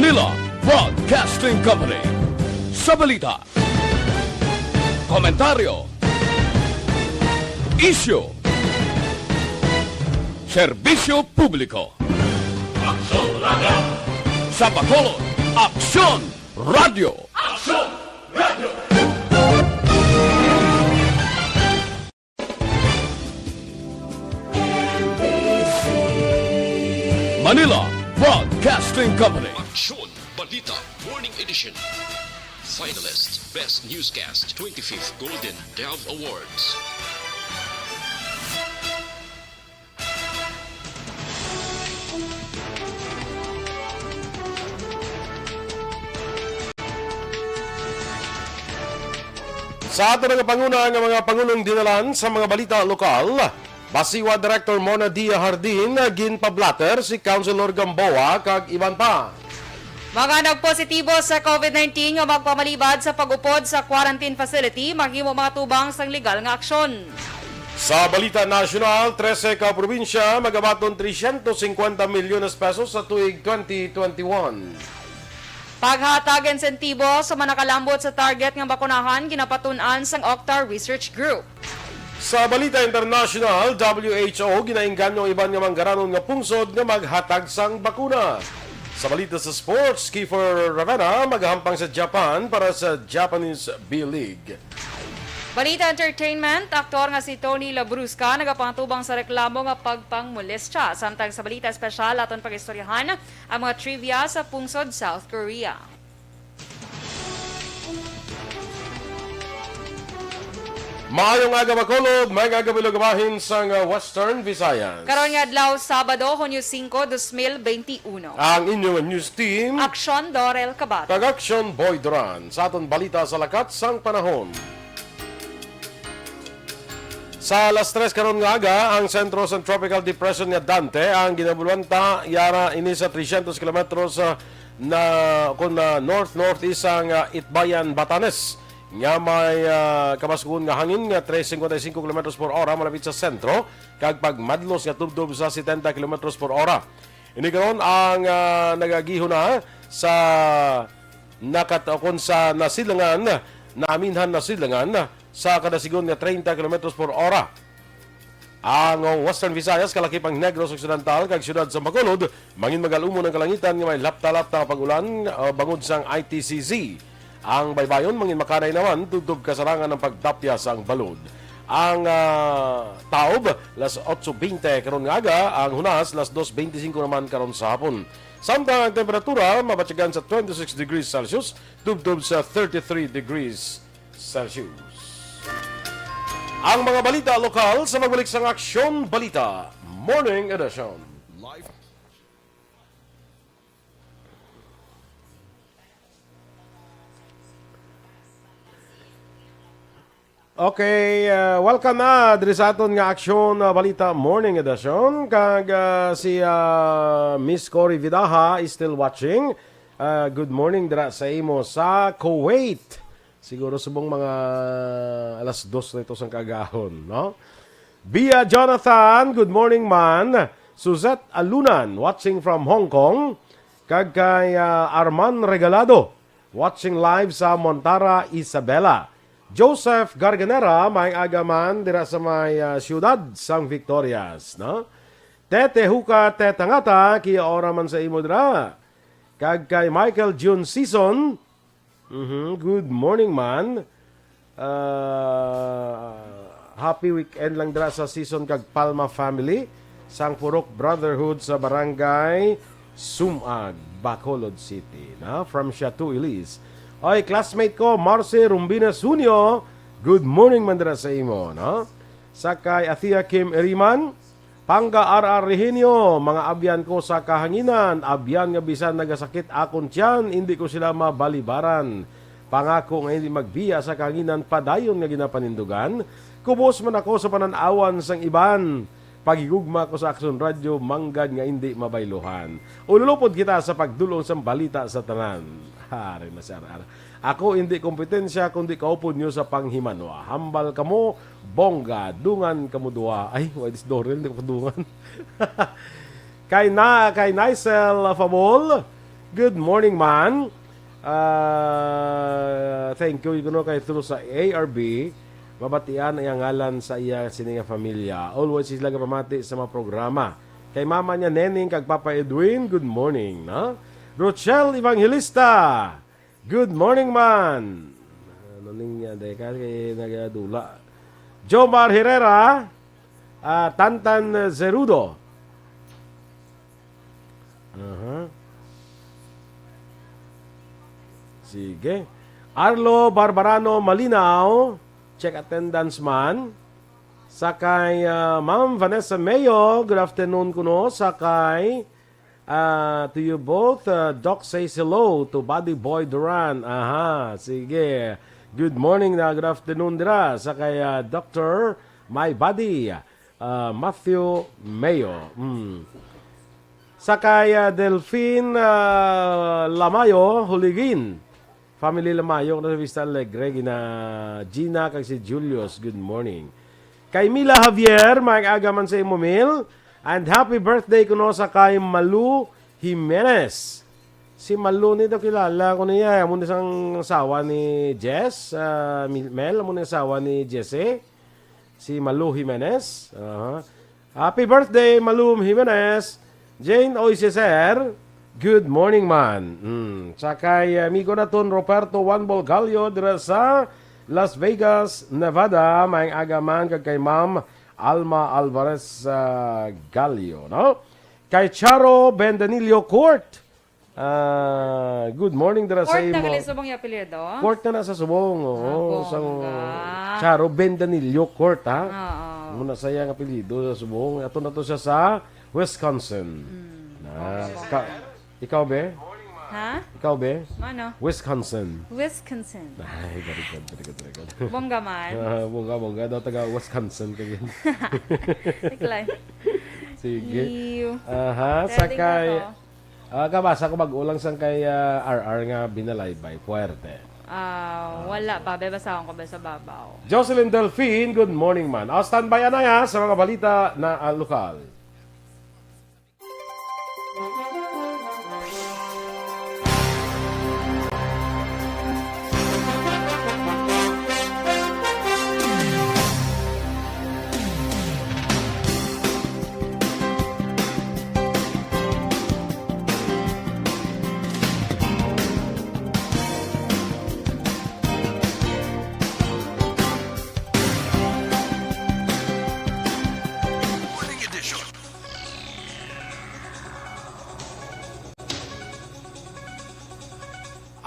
Manila Broadcasting Company. Sa balita, komentaryo, isyu, serbisyo publiko. Aksyon Radio! Sa Bacolod, Aksyon Radio! Aksyon Radio! Manila Broadcasting Company. Aksyon Balita Morning Edition. Finalist Best Newscast 25th Golden Dove Awards. Sa ato nagapanguna ng mga pangulong dinalan sa mga balita lokal, Basiwa Director Mona Dia Hardin, ginpablatter si Councilor Gamboa kag iban pa. Mga nagpositibo sa COVID-19 nga magpamalibad sa pag-upod sa quarantine facility, maghimo mga tubang sang legal nga aksyon. Sa balita nasyonal, 13 ka probinsya magabaton 350 milyones pesos sa tuig 2021. Paghatag insentibo sa manakalambot sa target nga bakunahan ginapatun-an sang Octar Research Group. Sa balita international, WHO ginainggan yung iban nga manggaranon nga pungsod nga maghatag sang bakuna. Sa balita sa sports, Kiefer Ravena maghahampang sa Japan para sa Japanese B-League. Balita entertainment, aktor nga si Tony Labrusca nagapangtubang sa reklamo nga pagpangmolestya. Samtang sa balita espesyal aton pagistoryahan ang mga trivia sa pungsod South Korea. Maayong aga Bacolod, may agabilog-gabahin sa Western Visayas. Karon nga adlaw Sabado, Hunyo 5, 2021. Ang inyong news team, Aksyon Dorel Cabatu. Aksyon Boy Duran, sa aton balita sa lakat sang panahon. Sa alas 3 karon nga aga, ang sentro sa Tropical Depression nga Dante ang ginabulwanta yara ini sa 300 kilometros na north-northeast ang Itbayan, Batanes. Nga may kamaskuhon nga hangin nga 355 km per hora malapit sa sentro kag pagmadlos nga tubdob sa 70 km per hora. Ini karon ang nagagihon na sa nakatakon sa nasilangan naaminhan na silangan sa kada sigon nga 30 km per hora. Ang Western Visayas, kalakipang Negros Occidental, kag siyudad sa Bacolod, mangin magalumon ng kalangitan nga may lapta-lapta pag-ulan bangod sang ITCZ. Ang baybayon, mangin makanay naman, tudog kasarangan ng pagtapya sa ang balod. Ang taob, las 8:20 karon nga aga, ang hunas, las 2:25 naman karon sa hapon. Samtang ang temperatura, mabatyagan sa 26 degrees Celsius, tubtob sa 33 degrees Celsius. Ang mga balita lokal sa magbalik sa Aksyon Balita Morning Edition. Live. Okay, welcome na diri sa aton nga Aksyon Balita Morning Edition. Kag si Miss Cory Vidaha is still watching. Good morning dira sa imo sa Kuwait. Siguro subong mga alas 2 na ito sang kagahon, no? Bia Jonathan, good morning man. Suzette Alunan, watching from Hong Kong. Kag kay Arman Regalado, watching live sa Montara, Isabela. Joseph Garganera, may agaman dira sa may siyudad sang Victorias, no? Tete Huka Tetangata, kiya ora man sa imo dira. Kag kay Michael June Season, good morning man. Happy weekend lang dira sa Season kag Palma family sang Purok Brotherhood sa Barangay Sumag, Bacolod City, na from Chateau Elise. Oy, classmate ko Marce Rumbinas Junio, good morning man dira sa imo, no? Sa kay Athea Kim Eriman, Pangga R.R. Rehenio, mga abyan ko sa kahanginan, abyan nga bisan nagasakit akon tiyan, hindi ko sila mabalibaran. Pangako nga hindi magbiya sa kahanginan, padayon nga ginapanindugan. Kubos man ako sa pananawan sang iban. Pagigugma ko sa Aksyon Radio, manggad nga hindi mabayluhan. Ululupod kita sa pagdulong sa balita sa tanan. Hari na siya. Ako hindi kompetensya kundi kaupod nyo sa panghimanwa. Hambal kamo, bongga, dungan kamo duwa. Ay, why this Dorel, hindi ko dungan. kay Naisel Fabol, Good morning, man. Thank you. Ikuno kay through sa ARB. Mabatian ang ngalan sa iya sininga familia. Always sila pamati sa mga programa. Kay mama niya Nening kag Papa Edwin, good morning, no? Rochelle Evangelista. Good morning, man. Ano niya kay nagadula. Jomar Herrera, Tantan Zerudo. Sige. Arlo Barbarano Malinaw, check attendance man. Sakay Ma'am Vanessa Mayo, good afternoon kuno. Sakay to you both. Doc says hello to Buddy Boy Duran. Sige. Good morning na, good afternoon dira. Sakay Dr. My Buddy, Matthew Mayo. Sakay Delphine Lamayo, Huligin. Family Lamayo, na sa Vista Alegre, gina Gina, kag si Julius, good morning. Kay Mila Javier, mag-aga man sa imomil. And happy birthday kuno sa kay Malu Jimenez. Si Malu nito kilala ko niya. Amo na sang asawa ni Jess, Mel, amo na asawa ni Jesse. Si Malu Jimenez. Happy birthday, Malu Jimenez. Jane Oiseser, good morning, man. Sakay amigo naton Roberto Juan Bolgallo dira sa Las Vegas, Nevada. May agaman kay Ma'am Alma Alvarez Gallo, no? Kay Charo Bendanillo Court. Good morning dira sa Court imo. na gali subong yung apelyido? Court na sa subong. Sang bongga. Charo Bendanillo Court, ha? Oo. Muna saya ang apelyido sa subong. Ato na to siya sa Wisconsin. Ikaw be? Ha? Ikaw be? Ano? Wisconsin. Wisconsin. Ay, very good. Bongga man. Bongga. Daw taga Wisconsin kayo. Tiklay. Sige. Ew. Sakay. Kabasa ko mag-ulang sang kay RR nga binalaybay. Puerte. Wala pa. Bebasahon ko ba sa babaw? Jocelyn Delphine, good morning, man. Standby na sa mga balita na lokal.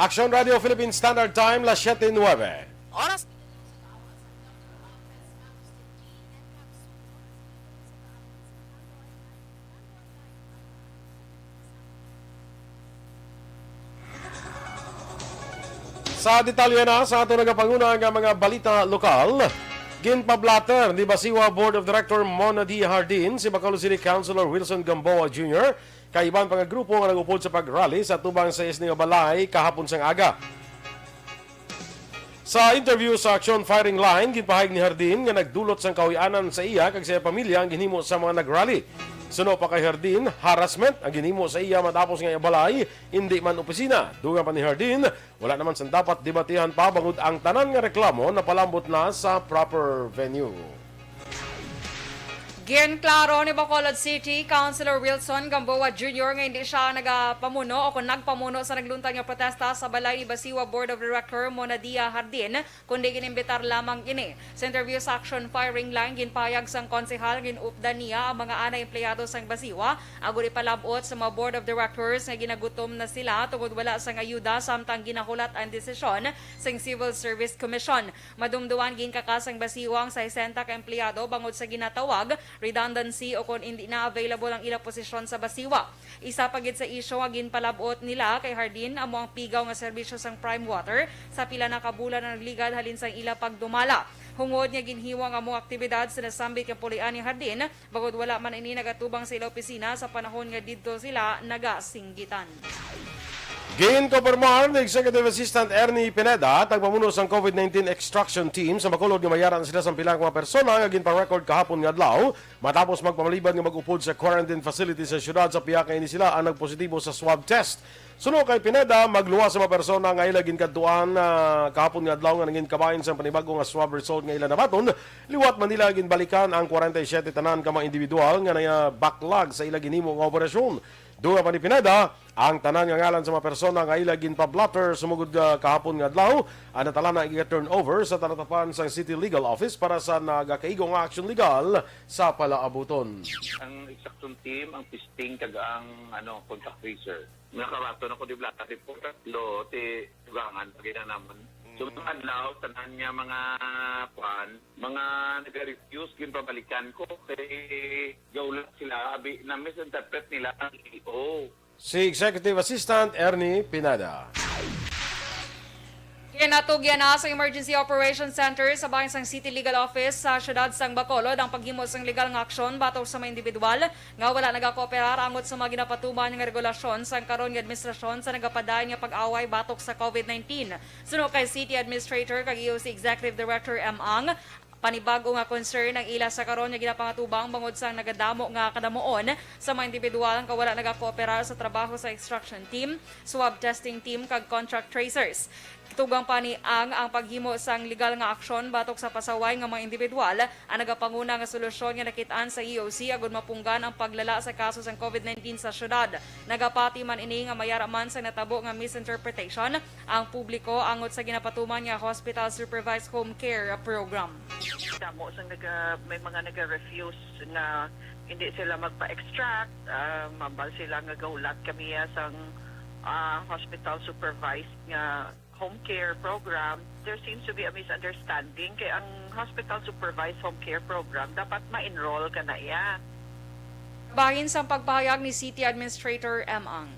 Aksyon Radio Philippine Standard Time, las 7:09. Oras. Sa detalye na sa ato nagapanguna nga mga balita lokal, ginpablater ni Basiwa Board of Director Mona D. Hardin si Bacolod City Councilor Wilson Gamboa Jr. kay iban pang grupo nga nagupod sa pag-rally sa tubang sa isning balay kahapon sang aga. Sa interview sa Aksyon Firing Line, ginpahayag ni Hardin nga nagdulot sang kawianan sa iya kag sa pamilya ang ginhimo sa mga nag-rally. Suno pa kay Hardin, harassment ang ginhimo sa iya matapos nga balay, hindi man opisina. Dugang pa ni Hardin, wala naman sang dapat debatihan pa bangod ang tanan nga reklamo na palambot na sa proper venue. Ginklaro ni Bacolod City Councilor Wilson Gamboa Jr. nga hindi siya nagpamuno o kung nagpamuno sa nagluntang nga protesta sa balay ni Basiwa Board of Director Mona D. Hardin, kundi ginimbitar lamang ini. Sa interview sa Action Firing Line, ginpayag sang konsehal ginupdan niya ang mga anay empleyado sang Basiwa agud ipalabot sa mga Board of Directors nga ginagutom na sila tungod wala sang ayuda samtang ginahulat ang desisyon sang Civil Service Commission. Madumduan ginkakasang Basiwang sa 60 ka empleyado bangod sa ginatawag redundancy o kung hindi na available ang ilang posisyon sa Basiwa. Isa pagid sa isyo nga ginpalabot nila kay Hardin amo ang pigaw nga serbisyo sang Prime Water sa pila na kabulan na nagligad halin sang ila pagdumala. Hungod nga ginhiwa nga mga aktibidad sa nasambit nga pulian ni Hardin bagod wala man ini nagatubang sa ila opisina sa panahon nga didto sila nagasinggitan. Ginkopermar ni Executive Assistant Ernie Pineda tagpamuno sang COVID-19 extraction team sa Bacolod nga mayaran sila sa pilang mga persona nga ginpa-record kahapon nga adlaw matapos magpamaliban nga mag-upod sa quarantine facility sa syudad sa piyaka ini sila ang nagpositibo sa swab test. Suno kay Pineda magluwas sa mga persona nga ila ginkaduan kahapon nga adlaw nga nangin kabahin sa panibago nga swab result nga ila nabaton liwat man nila ginbalikan ang 47 tanan ka mga individual nga na backlog sa ila ginhimo nga operasyon. Duha pa ni Pineda, ang tanan nga ngalan sa mga persona nga ila ginpa-blotter sumugod kahapon nga adlaw, ang natala na i-turnover sa tanatapan sa City Legal Office para sa nagakaigo nga action legal sa palaabuton. Ang extraction team, ang pisting kag ang contact tracer. Nakarato na ko di blata di po tatlo ti tugangan pagina naman. So mga adlaw tanan nga mga nag-refuse ginpabalikan ko kay gawlat sila abi na misinterpret nila ang EO. Si Executive Assistant Ernie Pineda. Kinatugyan na sa Emergency Operations Center sa bayan sang City Legal Office sa siyudad sang Bacolod ang paghimo sang legal nga aksyon batok sa mga individual nga wala nagakooperar angot sa mga ginapatuman nga regulasyon sang karon nga administrasyon sa nagapadayon nga pag-away batok sa COVID-19. Suno kay City Administrator kag EOC Executive Director M. Ang panibago nga concern ang ila sa karon nga ginapangatubang bangod sang nagadamo nga kadamuon sa mga individual nga wala nagakooperar sa trabaho sa extraction team, swab testing team kag contract tracers. Tugang pa ni ang paghimo sang legal nga aksyon batok sa pasaway nga mga individual ang nagapanguna nga solusyon nga nakitaan sa EOC agud mapunggan ang paglala sa kaso sang COVID-19 sa syudad. Nagapati man ini nga mayaraman sa natabo nga misinterpretation ang publiko angot sa ginapatuman nga hospital supervised home care program. Damo sang may mga naga-refuse nga hindi sila magpa-extract, mabal sila nga gaulat kami sang hospital supervised nga home care program. There seems to be a misunderstanding kay ang hospital supervised home care program dapat ma-enroll ka na iya. Bahin sa pagpahayag ni City Administrator M. Ang.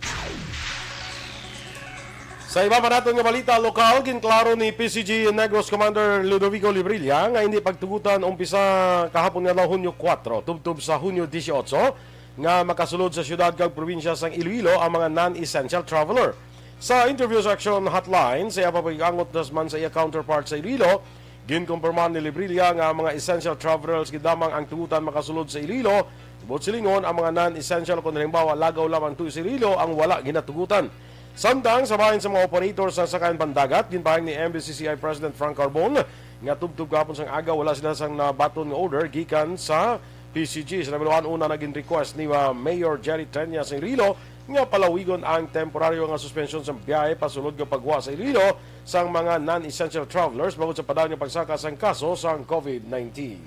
Sa iba pa natin nga balita lokal, ginklaro ni PCG Negros Commander Ludovico Librilla nga hindi pagtugutan umpisa kahapon nga Hunyo 4 tubtub sa Hunyo 18 nga makasulod sa syudad kag probinsya sang Iloilo ang mga non-essential traveler. Sa interview sa Aksyon hotline, sa iya papagigangot man sa iya counterpart sa Iloilo, ginkumpirman ni Librilla nga mga essential travelers gidamang ang tugutan makasulod sa Iloilo. Tubod silingon ang mga non-essential kung halimbawa lagaw lamang tuyo sa Iloilo ang wala ginatugutan. Samtang sabahin sa mga operators sa sakayan pandagat, ginpahing ni MBCCI President Frank Carbon nga tubtub kapon sang aga wala sila sang nabaton nga order gikan sa PCG. Sa nabiluan una naging request ni Mayor Jerry Tenya sa Iloilo nga palawigon ang temporaryo nga suspension sa biyahe pasulod nga pagwa sa Iloilo sang mga non-essential travelers bangod sa padayon nga pagsaka sang kaso sang COVID-19.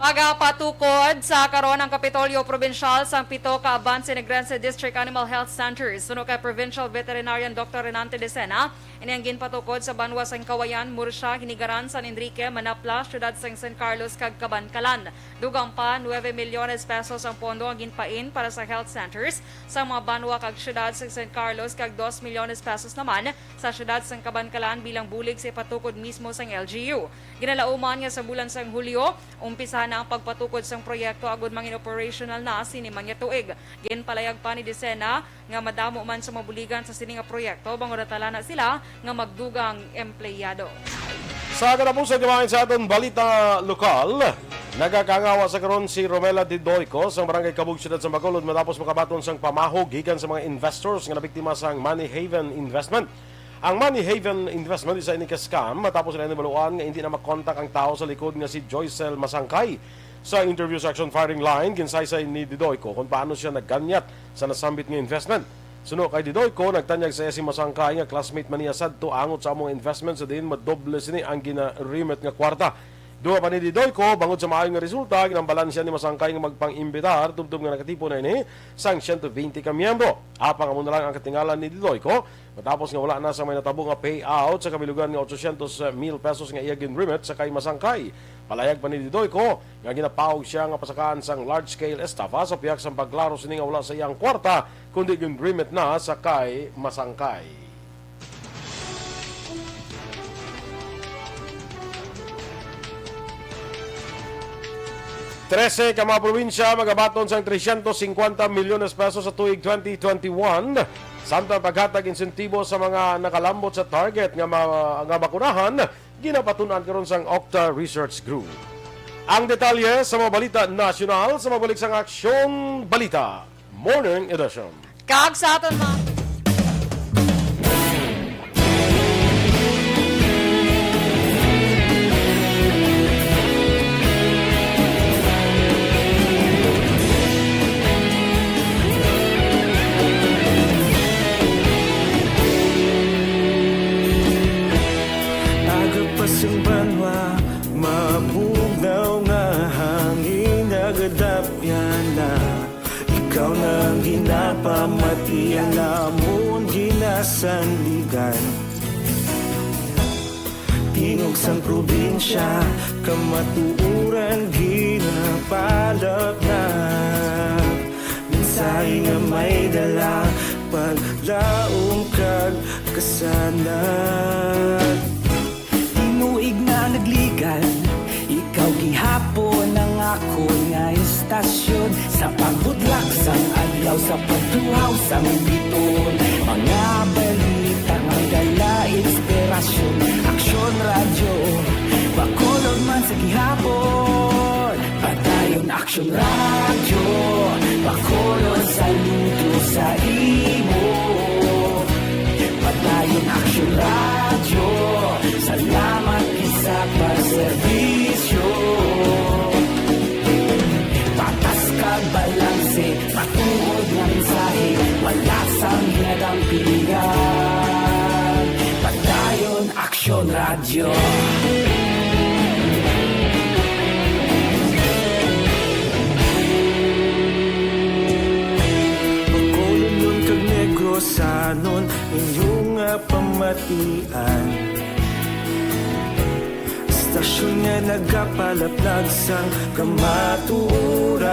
Pagapatukod sa karon ang Kapitolyo Provincial sang pito ka Avance Negrense District Animal Health Centers. Suno kay Provincial Veterinarian Dr. Renante Decena, ini ang ginpatukod sa banwa sang Kawayan, Murcia, Hinigaran, San Enrique, Manapla, syudad sang San Carlos kag Cabancalan. Dugang pa 9 milyones pesos ang pondo ang ginpain para sa health centers sa mga banwa kag syudad sang San Carlos kag 2 milyones pesos naman sa syudad sang Cabancalan bilang bulig sa ipatukod mismo sang LGU. Ginalauman nga sa bulan sang Hulyo, umpisa na ang pagpatukod sang proyekto agud mangin operational na sini manya tuig. Ginpalayag pa ni Decena nga madamo man sa mabuligan sa sini nga proyekto bangod natala na sila nga magdugang empleyado. Sa katapusan gawain sa aton balita lokal, nagakangawa sa karon si Romela Didoico sa barangay Kabug Syudad sa Bacolod matapos makabaton sang pamahog gikan sa mga investors nga nabiktima sang Money Haven Investment. Ang Money Haven Investment isa ini ka scam matapos nila nabaluan nga hindi na makontak ang tao sa likod nga si Joycel Masangkay. Sa interview sa Action Firing Line, ginsaysay ni Didoico kung paano siya nagganyat sa nasambit nga investment. Suno kay Didoico, nagtanyag sa si Masangkay nga classmate man niya sadto angot sa among investment sa din madoble sini ang gina-remit nga kwarta. Duha pa ni Didoico, bangod sa maayong nga resulta, ginambalan siya ni Masangkay nga magpang-imbitar tubtub nga nakatipo na ini sang 120 ka miyembro. Apang amo na lang ang katingalan ni Didoico matapos nga wala na sa may natabo nga payout sa kabilugan nga 800,000 pesos nga iya gin-remit sa kay Masangkay. Palayag pa ni Didoico nga ginapawag siya nga pasakaan sang large-scale estafa sa piyak sang paglaro sini nga wala sa iyang kwarta kundi gin-remit na sa kay Masangkay. 13 ka mga probinsya magabaton sang 350 milyones pesos sa tuig 2021 Samtang paghatag insentibo sa mga nakalambot sa target nga bakunahan, ginapatunan karon sang Octa Research Group. Ang detalye sa mga balita nasyonal sa mabalik sang Aksyon Balita Morning Edition. Kag sa aton mga Agapasang banwa, mabugaw nga hangin nagadapyan na. Ikaw na ang ginapamatian namon ginasandigan. Tingog sang probinsya, kamatuuran ginapalap na. Mensahe nga may dala, paglaong kag kasanat. Tinuig na nagligan, ikaw gihapon ang ako nga istasyon. Sa paghudlak sang adlaw, sa pagduhaw sang biton. Mga balita nga dala inspirasyon. Aksyon radyo, bakolog man sa gihapon. Padayon Aksyon radyo, bakolog saludo sa imo. Padayon Aksyon radyo, salamat isa pagserbisyo. Patas kag balanse, matuod nga mensahe, wala sang hinagang pilihan. Padayon Aksyon radyo. Bakolon nun kag negrosanon, inyong pamatian. Stasyon nga nagapalaplag sang kamaturan.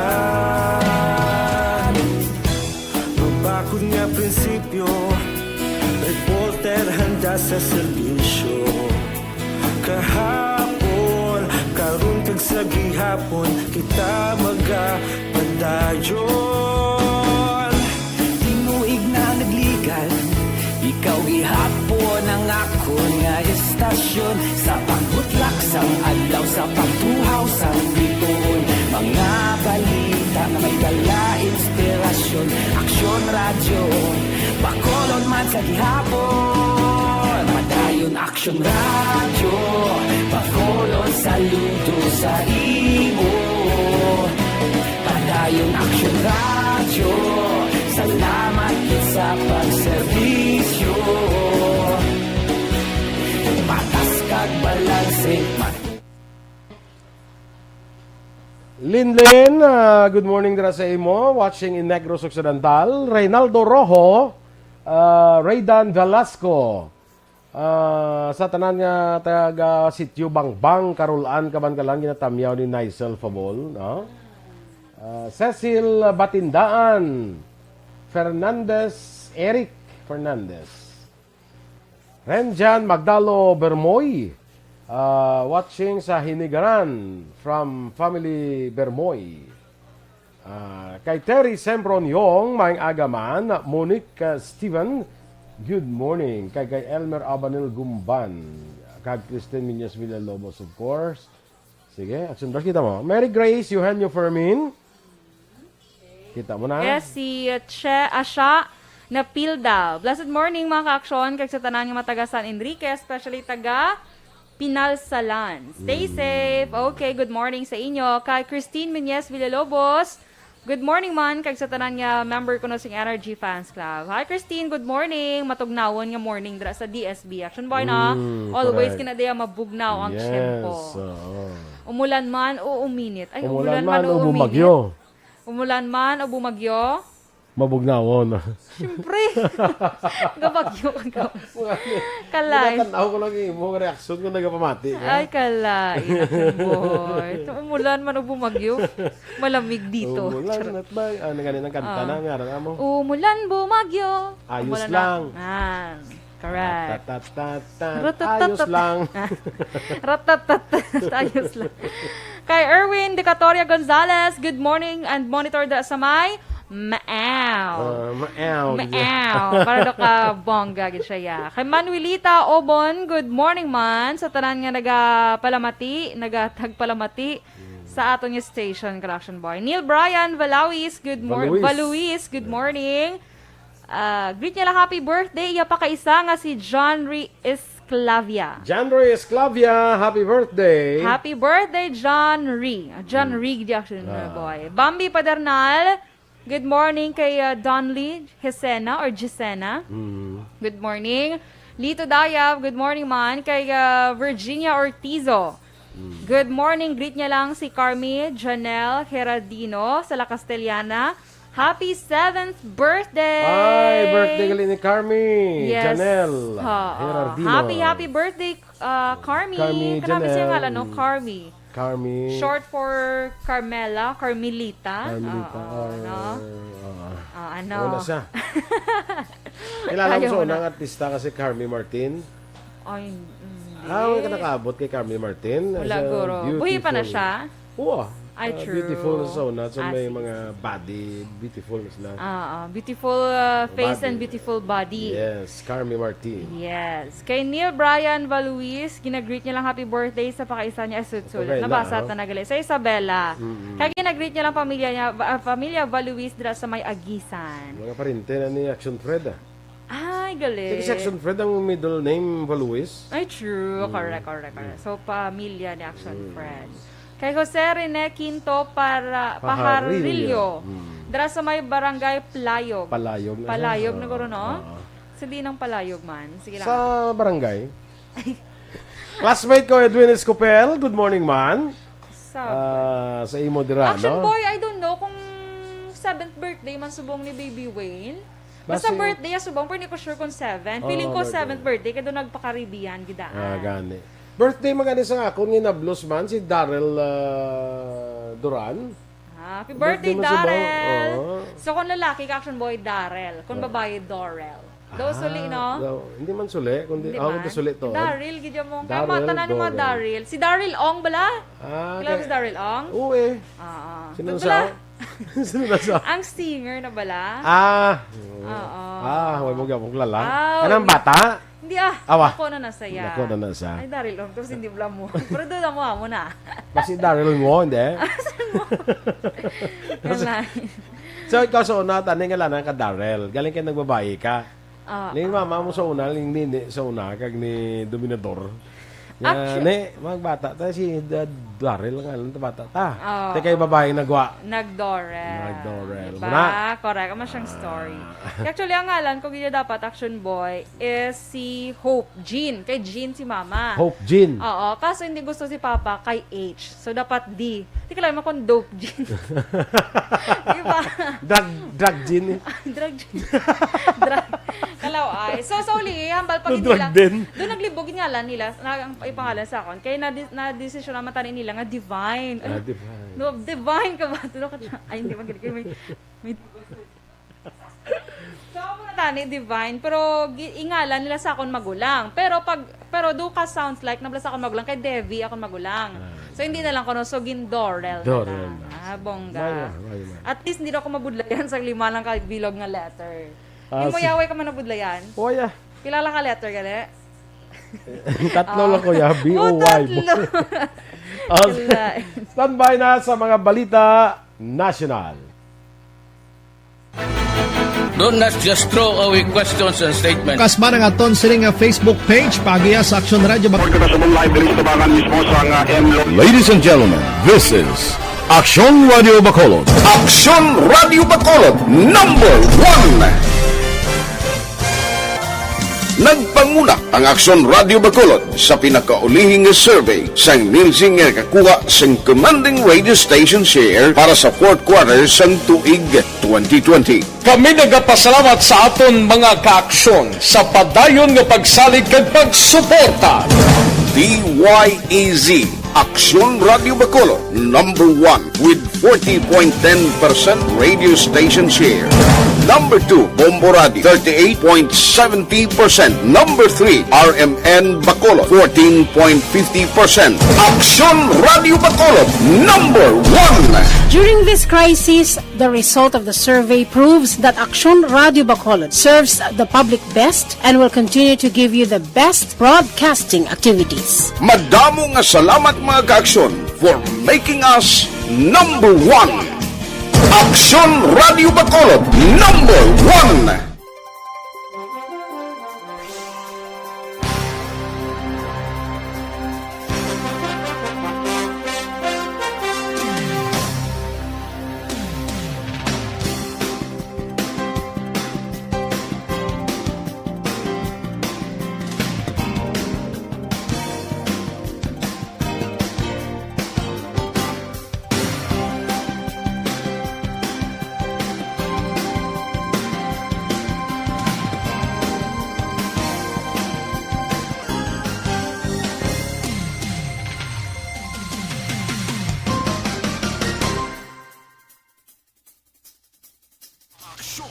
Mabakod nga prinsipyo, reporter handa sa serbisyo. Kahapon, karon kag sa gihapon, kita magapadayon. Tinuig na nagligan, ikaw gihapon ang ako nga istasyon. Sa paghutlak sang adlaw, sa pagtuhaw sang biton. Mga balita na may dala inspirasyon. Aksyon radyo, bakolon man sa gihapon. Padayon Aksyon radyo, bakolon saludo sa imo. Padayon Aksyon radyo, salamat sa pagserbisyo. Patas kag balanse. Linlin, good morning dira sa imo. Watching in Negros Occidental. Reynaldo Rojo, Raydan Velasco. Sa tanan nga taga Sitio Bangbang, Karulaan, Kaban-Kalang, ginatamyaw ni Naisel Fabol. No? Cecil Batindaan. Fernandez, Eric Fernandez. Renjan Magdalo Bermoy, watching sa Hinigaran from Family Bermoy. Kay Terry Sempron Yong, Maing Agaman. Monique Steven, good morning. Kay Elmer Abanil Gumban. Kay Christine Minyas Villalobos, of course. Sige, action brush kita mo. Mary Grace Eugenio Fermin. Kita mo na? Yes, si Che Asha na Pilda. Blessed morning mga ka-aksyon, kag sa tanan nga mataga San Enrique, especially taga Pinalsalan. Stay safe. Okay, good morning sa inyo. Kay Christine Menyes Villalobos, good morning man, kag sa tanan nga member ko no sing Energy Fans Club. Hi Christine, good morning. Matugnawon nga morning dra sa DSB. Action boy na. Always correct. kinadaya mabugnaw ang Yes. tempo. Umulan man o uminit. Ay, Umulan man o uminit. bumagyo. Umulan man o bumagyo. Mabugnawon. Siyempre. Gabagyo ka. Kalay. Natanaw ko lang yung mga reaksyon ko nagapamati. Ay, kalay. Boy. Umulan man o bumagyo. Malamig dito. Umulan at ba? Ano ganun ang kanta na nga rin mo? Umulan, bumagyo. Ayos Umulan lang. Correct. Ayos lang. Ratatatat. Ayos lang. Kay Erwin Decatoria Gonzalez, good morning and monitor da sa may Maaw. Maaw. Maaw. Para do ka bongga gid siya ya. Kay Manuelita Obon, good morning man. Sa tanan nga nagatagpalamati sa aton nga station, Correction Boy. Neil Brian Valawis, good morning. Valuis, good morning. Greet niya lang happy birthday. Iya pa kaisa nga si John Ri Esclavia. John Ray Esclavia, happy birthday. Happy birthday, John Ri. John Ri, Jackson boy. Bambi Padernal, good morning kay Donley Hesena or Gisena. Good morning. Lito Dayab, good morning man. Kay Virginia Ortizo. Good morning. Greet niya lang si Carmi Janelle Heradino sa La Castellana. Happy 7th birthday! Ay, birthday gali ni Carmi. Yes. Janelle Herardino. Happy birthday, Carmi. Carmi Kanabi siya Janelle. nga, no? Carmi. Carmi. Short for Carmela, Carmelita. Carmelita. Ano? Wala siya. Kilala mo Ayaw sa mo unang artista kasi Carmi Martin. Ay, Wala ka nakaabot kay Carmi Martin. wala guro. Buhi pa na siya? Oo. Ay, true. Beautiful sa una. So may sige. mga body. Beautiful sila. Beautiful face Body. and beautiful body. Yes, Carmi Martin. Yes. Kay Neil Brian Valuis, ginagreet niya lang happy birthday sa pakaisa niya Asutsul. Isabela, Nabasa oh. ta nagali. Sa Isabela. Kaya ginagreet niya lang pamilya niya, pamilya Valuis dira sa may Agisan. Mga parinte na ni Aksyon Fred. Ay, galing. Kasi si Aksyon Fred ang middle name Valuis. Ay, true. Correct. So, pamilya ni Action Friend. Kay Jose Rene Quinto para Pajarillo. Dara sa may barangay Playog. Palayog. Palayog na guro, no? Sa di ng Palayog man. Sige lang. Sa barangay. Classmate ko, Edwin Escopel. Good morning, man. Sa imo dira, Action no? Boy, I don't know kung 7th birthday man subong ni Baby Wayne. Basta Basi- birthday subong, pero hindi ko sure kung 7. Feeling ko 7th birthday, kaya doon nagpa-Caribbean, gidaan. Gani. Birthday magani sa akon nga na blues man si Dorel Duran. Happy birthday, mo sa Dorel! Oo. So, kung lalaki ka, Action Boy, Dorel. Kung babae, Dorel. Daw suli, no? Hindi man suli, kundi Di ako man? hindi suli to. Daryl, gidya mo. Kaya Daryl, mata na ni mga Dorel. Daryl. Si Daryl Ong bala? Kilala mo si Okay. Daryl Ong? Oo eh. Sino na sa? Sino na sa? Ang singer na bala? Huwag mo gawang lala. Ah, Anong wag- bata? Hindi Awa. Ako na nasaya. Ako na nasa. Ay, Daryl Ong. Tapos hindi bala mo. Pero doon mo na. Kasi Daryl mo, hindi. Yan So, ikaw sa una, tanay nga lang ka Daryl. Galing ka nagbabae ka. Ning mama mo sa una, ning nini sa una, kag ni Dominador. Nga, ne, mga bata, ta si Dorel nga lang, bata ta. Te kay babae nagwa. Nag-Dorel. Muna. Diba? Correct. Ama siyang story. Actually, ang ngalan ko ganyan dapat, Action Boy, is si Hope Jean. Kay Jean si Mama. Hope Jean. Oo. Kaso hindi gusto si Papa kay H. So, dapat D. Hindi ka lang kung Dope Jean. Diba? Drug Jean. Drug Jean. Drug. Kalaw ay. So, uli, hambal pag Drug nila. din. Doon naglibog yung ngalan nila. Ang ipangalan sa akon. Kaya na-decision naman tanin nila nga divine. Divine. No, divine ka ba? Tulo ka ay, hindi magaling kayo. May so, ako na tani, divine. Pero, ingalan nila sa akon magulang. Pero do ka sounds like, nabla sa akon magulang. Kay Devi, akon magulang. So, hindi na lang ko, no? So, Dorel. Dorel. Bongga. Maya. At least, hindi na ako mabudlayan sa 5 lang bilog nga letter. Ah, Yung mayaway ka man nabudlayan. Kuya. Kilala ka letter, gani? Tatlo lang kuya. B-O-Y. Standby na sa mga balita national. Do not just throw away questions and statements. Kasma ng aton sining nga Facebook page pagiya sa Aksyon Radio. Ladies and gentlemen, this is Aksyon Radio Bacolod. Aksyon Radio Bacolod #1. Nagpanguna ang Aksyon Radio Bacolod sa pinakaulihing survey sa Nielsen nga kakuha sa commanding radio station share para sa 4th quarter sa tuig 2020. Kami nagapasalamat sa aton mga kaaksyon sa padayon nga pagsalig kag pagsuporta. DYEZ Aksyon Radio Bacolod #1 with 40.10% radio station share. Number 2, Bomboradi, 38.70%. Number 3, RMN Bacolod, 14.50%. Aksyon Radio Bacolod, number 1. During this crisis, the result of the survey proves that Aksyon Radio Bacolod serves the public best and will continue to give you the best broadcasting activities. Madamo nga salamat mga ka-aksyon for making us number 1. Aksyon Radio Bacolod, number 1.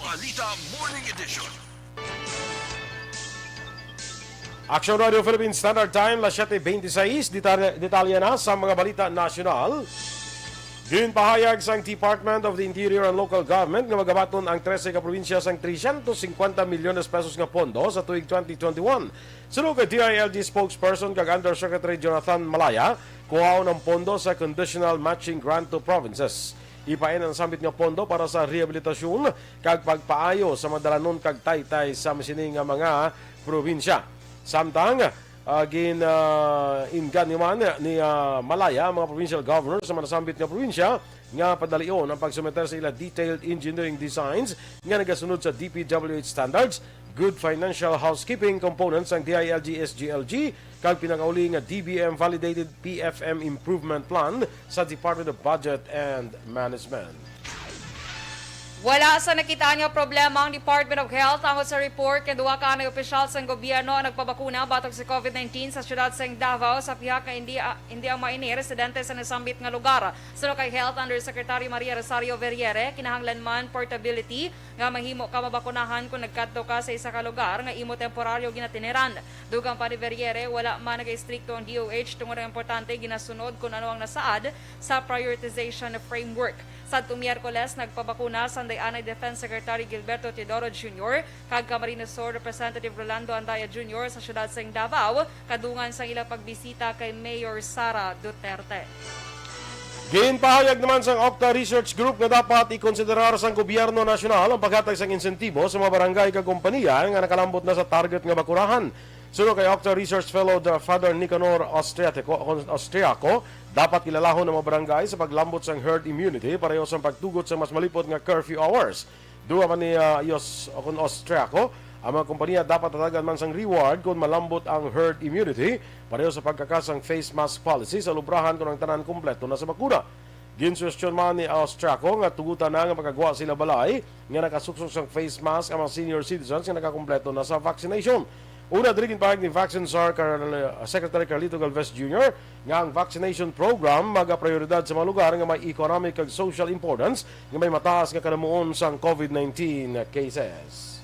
Balita Morning Edition. Aksyon Radio Philippines Standard Time, las 7:26, detalye na sa mga balita nasyonal. Ginpahayag sang Department of the Interior and Local Government nga magabaton ang 13 ka probinsya sang 350 milyones pesos nga pondo sa tuig 2021. Sunod kay DILG spokesperson kag Undersecretary Jonathan Malaya, kuhaon ang pondo sa Conditional Matching Grant to Provinces. Ipain ang sambit nga pondo para sa rehabilitasyon kag pagpaayo sa madalanon kag taytay sa masining nga mga probinsya. Samtang ingan naman ni Malaya mga provincial governors sa manasambit nga probinsya nga padalion ang pagsumeter sa ila detailed engineering designs nga nagasunod sa DPWH standards, good financial housekeeping components ang DILG SGLG kag pinangauli nga DBM validated PFM improvement plan sa Department of Budget and Management. Wala sa nakita niya problema ang Department of Health tungod sa report kay duwa ka opisyal sa gobyerno ang nagpabakuna batok sa COVID-19 sa siyudad sa Davao sa pihak nga hindi ang maini residente sa nasambit nga lugar. Sunod kay Health Undersecretary Maria Rosario Verriere, kinahanglan man portability nga mahimo ka mabakunahan kung nagkadto ka sa isa ka lugar nga imo temporaryo ginatiniran. Dugang pa ni Verriere, wala man nag-istrikto ang DOH tungod ang importante ginasunod kung ano ang nasaad sa prioritization framework. Sa Miyerkules, nagpabakuna sa Anday Defense Secretary Gilberto Teodoro Jr. kag Camarines Sur Representative Rolando Andaya Jr. sa siyudad sa Davao, kadungan sa ilang pagbisita kay Mayor Sara Duterte. Ginpahayag naman sa Octa Research Group na dapat ikonsiderar sa gobyerno nasyonal ang paghatag sa insentibo sa mga barangay kag kompanya nga nakalambot na sa target nga bakurahan. Sunod kay Octa Research Fellow Father Nicanor Austriaco, dapat kilalahon ng mga barangay sa paglambot sa herd immunity pareho sa pagtugot sa mas malipot nga curfew hours. Duwa man ni Austriaco, ang mga kompanya dapat tatagan man sang reward kung malambot ang herd immunity pareho sa pagkakasang face mask policy sa lubrahan kung ang tanan kumpleto na sa bakuna. Ginsuwestiyon man ni Austriaco nga tugutan na nga makagawa sila balay nga nakasuksok sang face mask ang mga senior citizens nga nakakumpleto na sa vaccination. Una diri ginpahayag ni Vaccine Czar Secretary Carlito Galvez Jr. nga ang vaccination program maga-prioridad sa mga lugar nga may economic ug social importance nga may mataas nga kanamuon sang COVID-19 cases.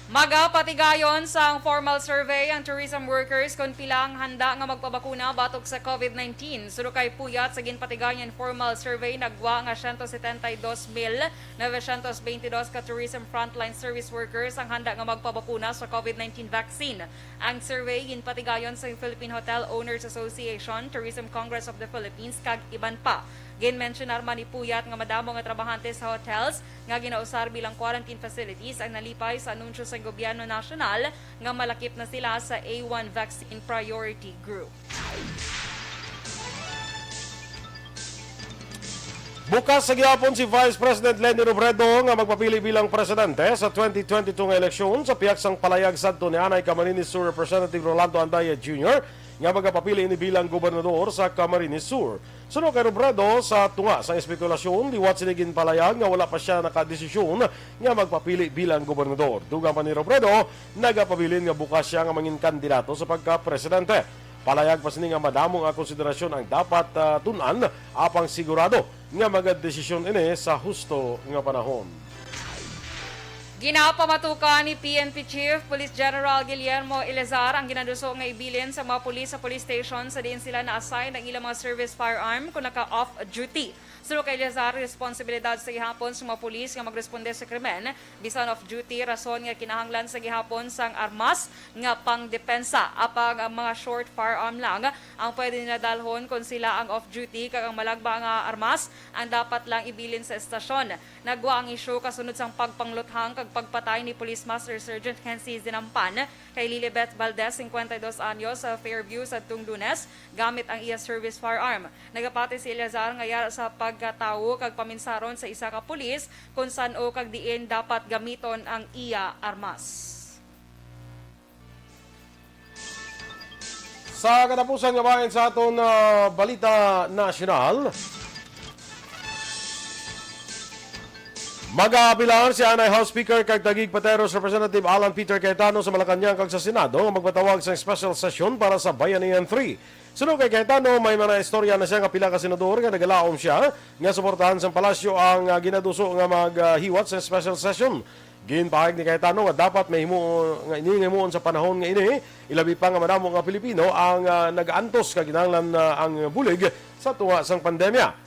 Magapatigayon sa formal survey ang tourism workers kung pilang handa nga magpabakuna batok sa COVID-19. Suno kay puyat sa ginpatigayon formal survey nagwa nga 172,922 ka tourism frontline service workers ang handa nga magpabakuna sa COVID-19 vaccine. Ang survey ginpatigayon sa Philippine Hotel Owners Association, Tourism Congress of the Philippines kag iban pa. Gin-mentionar man ni Puyat nga madamo nga trabahante sa hotels nga ginausar bilang quarantine facilities ang nalipay sa anunsyo sa gobyerno nasyonal nga malakip na sila sa A1 Vaccine Priority Group. Bukas sa gihapon si Vice President Leni Robredo nga magpapili bilang presidente sa 2022 nga eleksyon sa pihak sang palayag sadto ni Anay Camarines Sur Representative Rolando Andaya Jr. nga magpapili ini bilang gobernador sa Camarines Sur. Sunod kay Robredo sa tunga sa espekulasyon, liwat sinigin palayag nga wala pa siya nakadesisyon nga magpapili bilang gobernador. Dugang pa ni Robredo, nagapabilin nga bukas siya nga mangin kandidato sa pagka-presidente. Palayag pa sini nga madamong nga konsiderasyon ang dapat tunan apang sigurado nga magadesisyon ini sa husto nga panahon. Ginapamatukan ni PNP Chief Police General Guillermo Elezar ang ginaduso nga ibilin sa mga pulis sa police station sa diin sila na-assign ang ilang mga service firearm kung naka-off duty. Sino kay Elezar, responsibilidad sa gihapon sa mga pulis nga magresponde sa krimen, bisan off duty, rason nga kinahanglan sa gihapon sang armas nga pangdepensa. Apang ang mga short firearm lang ang pwede ninadalhon kung sila ang off duty, kag ang malagba nga armas ang dapat lang ibilin sa estasyon. Nagwa ang isyu kasunod sang pagpangluthang kag pagpatay ni Police Master Sergeant Hensi Zinampan kay Lilibet Valdez, 52 anyos, sa Fairview sa Lunes, gamit ang iya service firearm. Nagapati si Elazar nga yara sa pagkatawo kag paminsaron sa isa ka pulis kung saan o kag diin dapat gamiton ang iya armas. Sa katapusan nga bayan sa aton Balita National, mag-aapilaan si Anay House Speaker kag Taguig Pateros Representative Alan Peter Cayetano sa Malacanang kag sa Senado nga magpatawag sa special session para sa Bayanihan 3. Sunod kay Cayetano, may mga istorya na siya nga pila ka senador nga nagalaom siya nga suportahan sa palasyo ang ginaduso nga maghiwat sa special session. Ginpahayag ni Cayetano nga dapat may himuon sa panahon nga ini, ilabi pa nga madamo nga Pilipino ang nag-antos kag kinahanglan ang bulig sa tunga sang pandemya.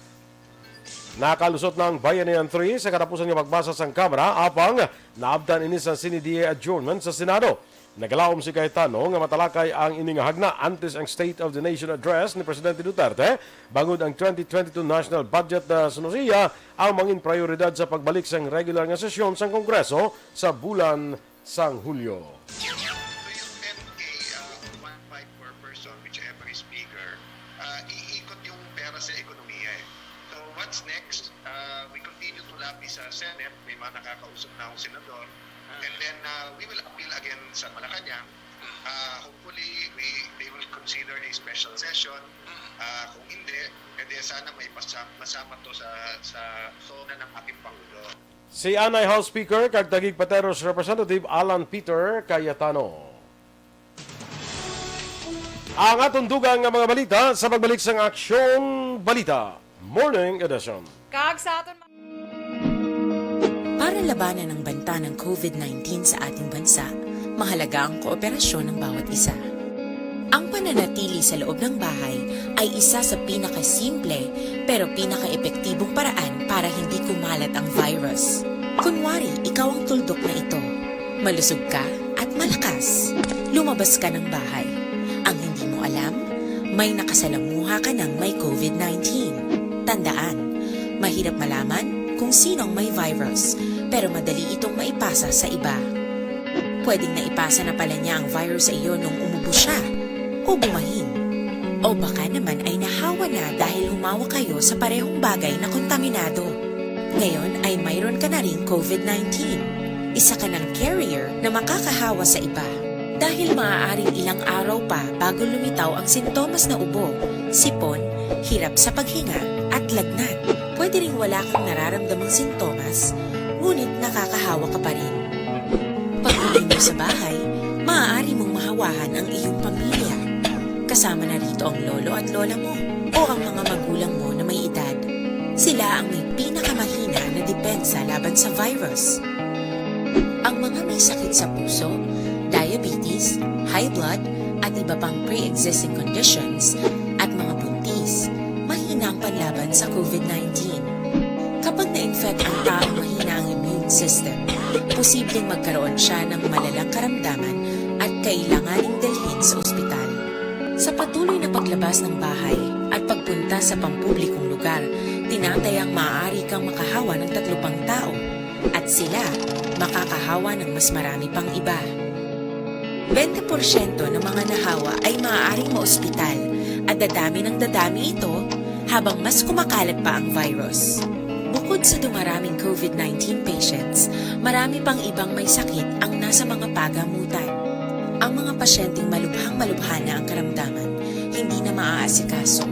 Nakalusot ng Bayanihan 3 sa katapusan ng pagbasa sa Kamara apang naabdan ini sa sine-die adjournment sa Senado. Nagalaom si Cayetano nga matalakay ang iningahagna antes ang State of the Nation Address ni Presidente Duterte bangod ang 2022 National Budget na sinusiya ang mangin prioridad sa pagbalik sa regular nga sesyon sa Kongreso sa bulan sang Hulyo. What's next? We continue to lobby sa Senate, may mga nakakausap na akong senador, and then we will appeal again sa Malacanang. Hopefully, they will consider a special session. Kung hindi, edi sana may masama to sa zona ng ating Pangulo. Si Anay House Speaker kag Taguig Pateros Representative Alan Peter Cayetano. Ang atong dugang nga mga balita sa pagbalik sa Aksyon Balita Morning Edition. Kag sa aton para labanan ang banta ng COVID-19 sa ating bansa, mahalaga ang kooperasyon ng bawat isa. Ang pananatili sa loob ng bahay ay isa sa pinakasimple pero pinaka-epektibong paraan para hindi kumalat ang virus. Kunwari, ikaw ang tuldok na ito. Malusog ka at malakas. Lumabas ka ng bahay. Ang hindi mo alam, may nakasalamuha ka ng may COVID-19. Tandaan, mahirap malaman kung sinong may virus, pero madali itong maipasa sa iba. Pwedeng naipasa na pala niya ang virus sa iyo nung umubo siya, o bumahin. O baka naman ay nahawa na dahil humawa kayo sa parehong bagay na kontaminado. Ngayon ay mayroon ka na ring COVID-19. Isa ka ng carrier na makakahawa sa iba. Dahil maaaring ilang araw pa bago lumitaw ang sintomas na ubo, sipon, hirap sa paghinga, at lagnat. Pwede ring wala kang nararamdamang sintomas, ngunit nakakahawa ka pa rin. Pag-uwi mo sa bahay, maaari mong mahawahan ang iyong pamilya. Kasama na rito ang lolo at lola mo o ang mga magulang mo na may edad. Sila ang may pinakamahina na depensa laban sa virus. Ang mga may sakit sa puso, diabetes, high blood, at iba pang pre-existing conditions, at mga buntis, mahina ang panlaban sa COVID-19. Kapag na-infect ang taong mahina ang immune system, posibleng magkaroon siya ng malalang karamdaman at kailanganing dalhin sa ospital. Sa patuloy na paglabas ng bahay at pagpunta sa pampublikong lugar, tinatayang maaari kang makahawa ng 3 pang tao at sila makakahawa ng mas marami pang iba. 20% ng mga nahawa ay maaaring maospital at dadami ng dadami ito habang mas kumakalat pa ang virus. Bukod sa dumaraming COVID-19 patients, marami pang ibang may sakit ang nasa mga pagamutan. Ang mga pasyenteng malubhang-malubha na ang karamdaman, hindi na maaasikaso.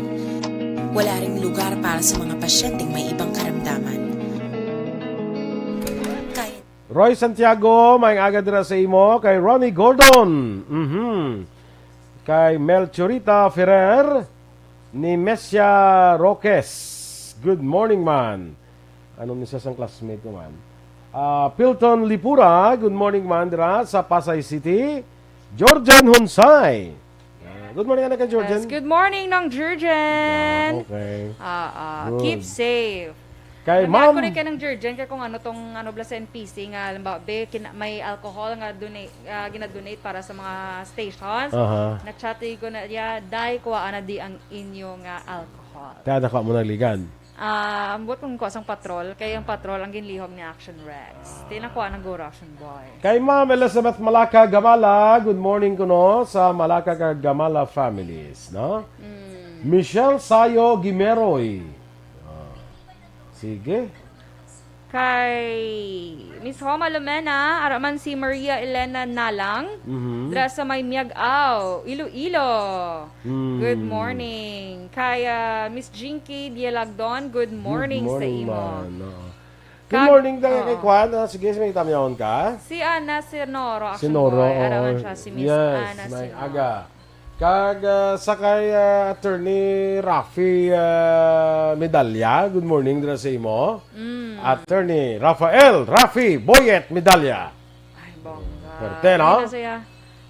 Wala ring lugar para sa mga pasyenteng may ibang karamdaman. Roy Santiago, may agad dira sa imo kay Ronnie Gordon. Kay Melchorita Ferrer ni Mesia Roques. Good morning, man. Anong nisa sang classmate ko, man? Pilton Lipura, good morning Mandra sa Pasay City. Georgian Hunsay. Good morning anak ka Georgian. Yes, good morning ng Jurgen. Okay. Good. Keep safe. Kay Ma'am, ma'am. ko ka ng Jurgen kay kung ano tong sa NPC nga halimbawa may alcohol nga gina-donate para sa mga stations. Na chat ko na dai ko ana di ang inyong alcohol. Kaya nako mo nagligan. Ambot kung ko sang patrol, kay ang patrol ang ginlihom ni Aksyon Rex. Tinakuha ng Go Russian Boy. Kay Ma'am Elizabeth Malaka Gamala, good morning kuno sa Malaka Gamala families, no? Michelle Sayo Gimeroy. Sige. Kay Miss Homa Lumena, araman si Maria Elena Nalang, dra sa may Miag-aw, Iloilo. Good morning. Kay Miss Jinky Dialagdon, good morning sa imo. Good morning daw kay Kwan. Sige, may tamyaon ka. Si Ana Sinoro, Sinoro. araman siya si Miss Ana may Sinoro. aga. Kag sakay Attorney Rafi Medalya. Good morning dira sa imo. Attorney Rafi Boyet Medalya. Ay, bongga. Perte, no? Ay, nasaya.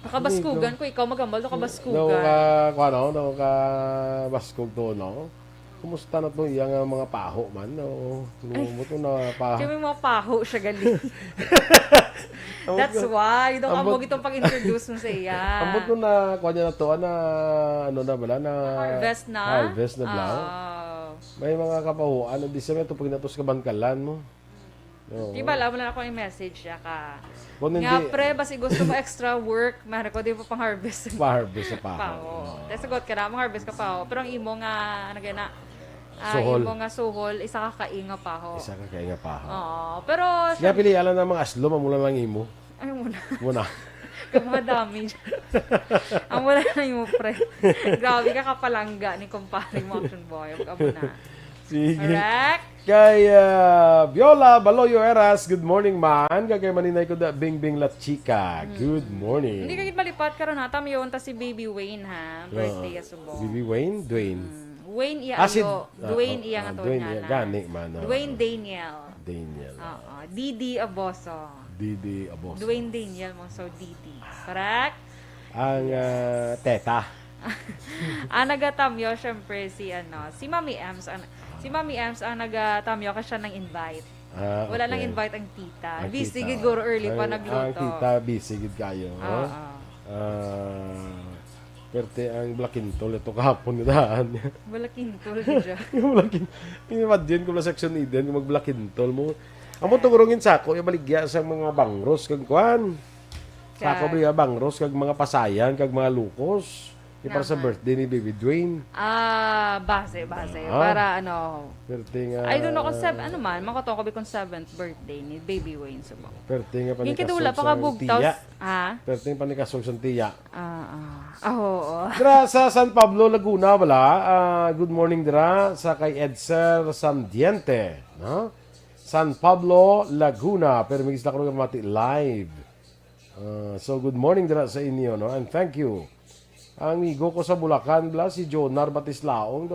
Nakabaskugan ko, ikaw magambal, nakabaskugan. Daw ka baskog to, no? Kumusta na to iyang mga paho man, no? Lumot na paho. Kaya may mga paho siya gali. That's why. Doon ka mo itong pag-introduce mo sa iya. Ambot ko na, kuha niya na to, ano na bala, na harvest na? Harvest na bala. May mga kapahuan, di sa ito, pag natos ka bangkalan mo. Di ba, alam mo na ako yung message siya ka. Hindi, nga pre, basi gusto mo extra work, mahal ko, di mo pang harvest. Pa-harvest sa paho. Tapos sagot ka na, harvest ka paho. Pero ang imo nga, ano gana, suhol. imo nga suhol, isa ka kainga paho. Isa ka kainga paho. Oo, pero... Nga pili, alam na mga aslo, mamula lang imo. Ay, muna. Muna. Kaya mga dami. Ang wala na yung pre. Grabe ka kapalangga ni kumpare mo, Action Boy. Huwag mo na. Sige. Correct? Kay Viola Baloyo Eras, good morning man. Kay maninay ko da Bing Bing La Chica. Good morning. Hindi ka malipat ka ron ha. Tama yun, ta si Baby Wayne ha. Birthday ya subo. Baby Wayne? Dwayne? Wayne iya ayo. Dwayne iya nga to Dwayne, niya na. gani man. Dwayne Daniel. Daniel. Oo. Didi Aboso. Didi Aboso. Dwayne Daniel mo. So, Didi. Correct? Ang teta. Nagatamyo, syempre, si Mami Ems. Si Mami Ems ang nagatamyo ka siya ng invite. Wala nang invite ang tita. Busy gid guro early pa nagluto. Ang tita busy gid kayo. Perte ang Blakintol ito kahapon nidaan. Blakintol gid. Imagine ko na section Eden kung mag-Blakintol mo. Amo tugurongin sako ibaligya sa mga bangros kag kuan. Sako ba bangros kag mga pasayan kag mga lukos. Para sa birthday ni Baby Dwayne. Base. Para Perte nga. I don't know kung makato ko kung 7th birthday ni Baby Wayne subo. Perte nga Yung kidula pa kabugtaw. Perte nga panikasog sa tiya. Oo. Dra sa San Pablo, Laguna, wala. Good morning dra sa kay Edser Samdiente. No? San Pablo, Laguna. Pero may isla ko nang mati live. So good morning dra sa inyo, no? And thank you. Ang igo ko sa Bulacan, si Jonar Batislaong,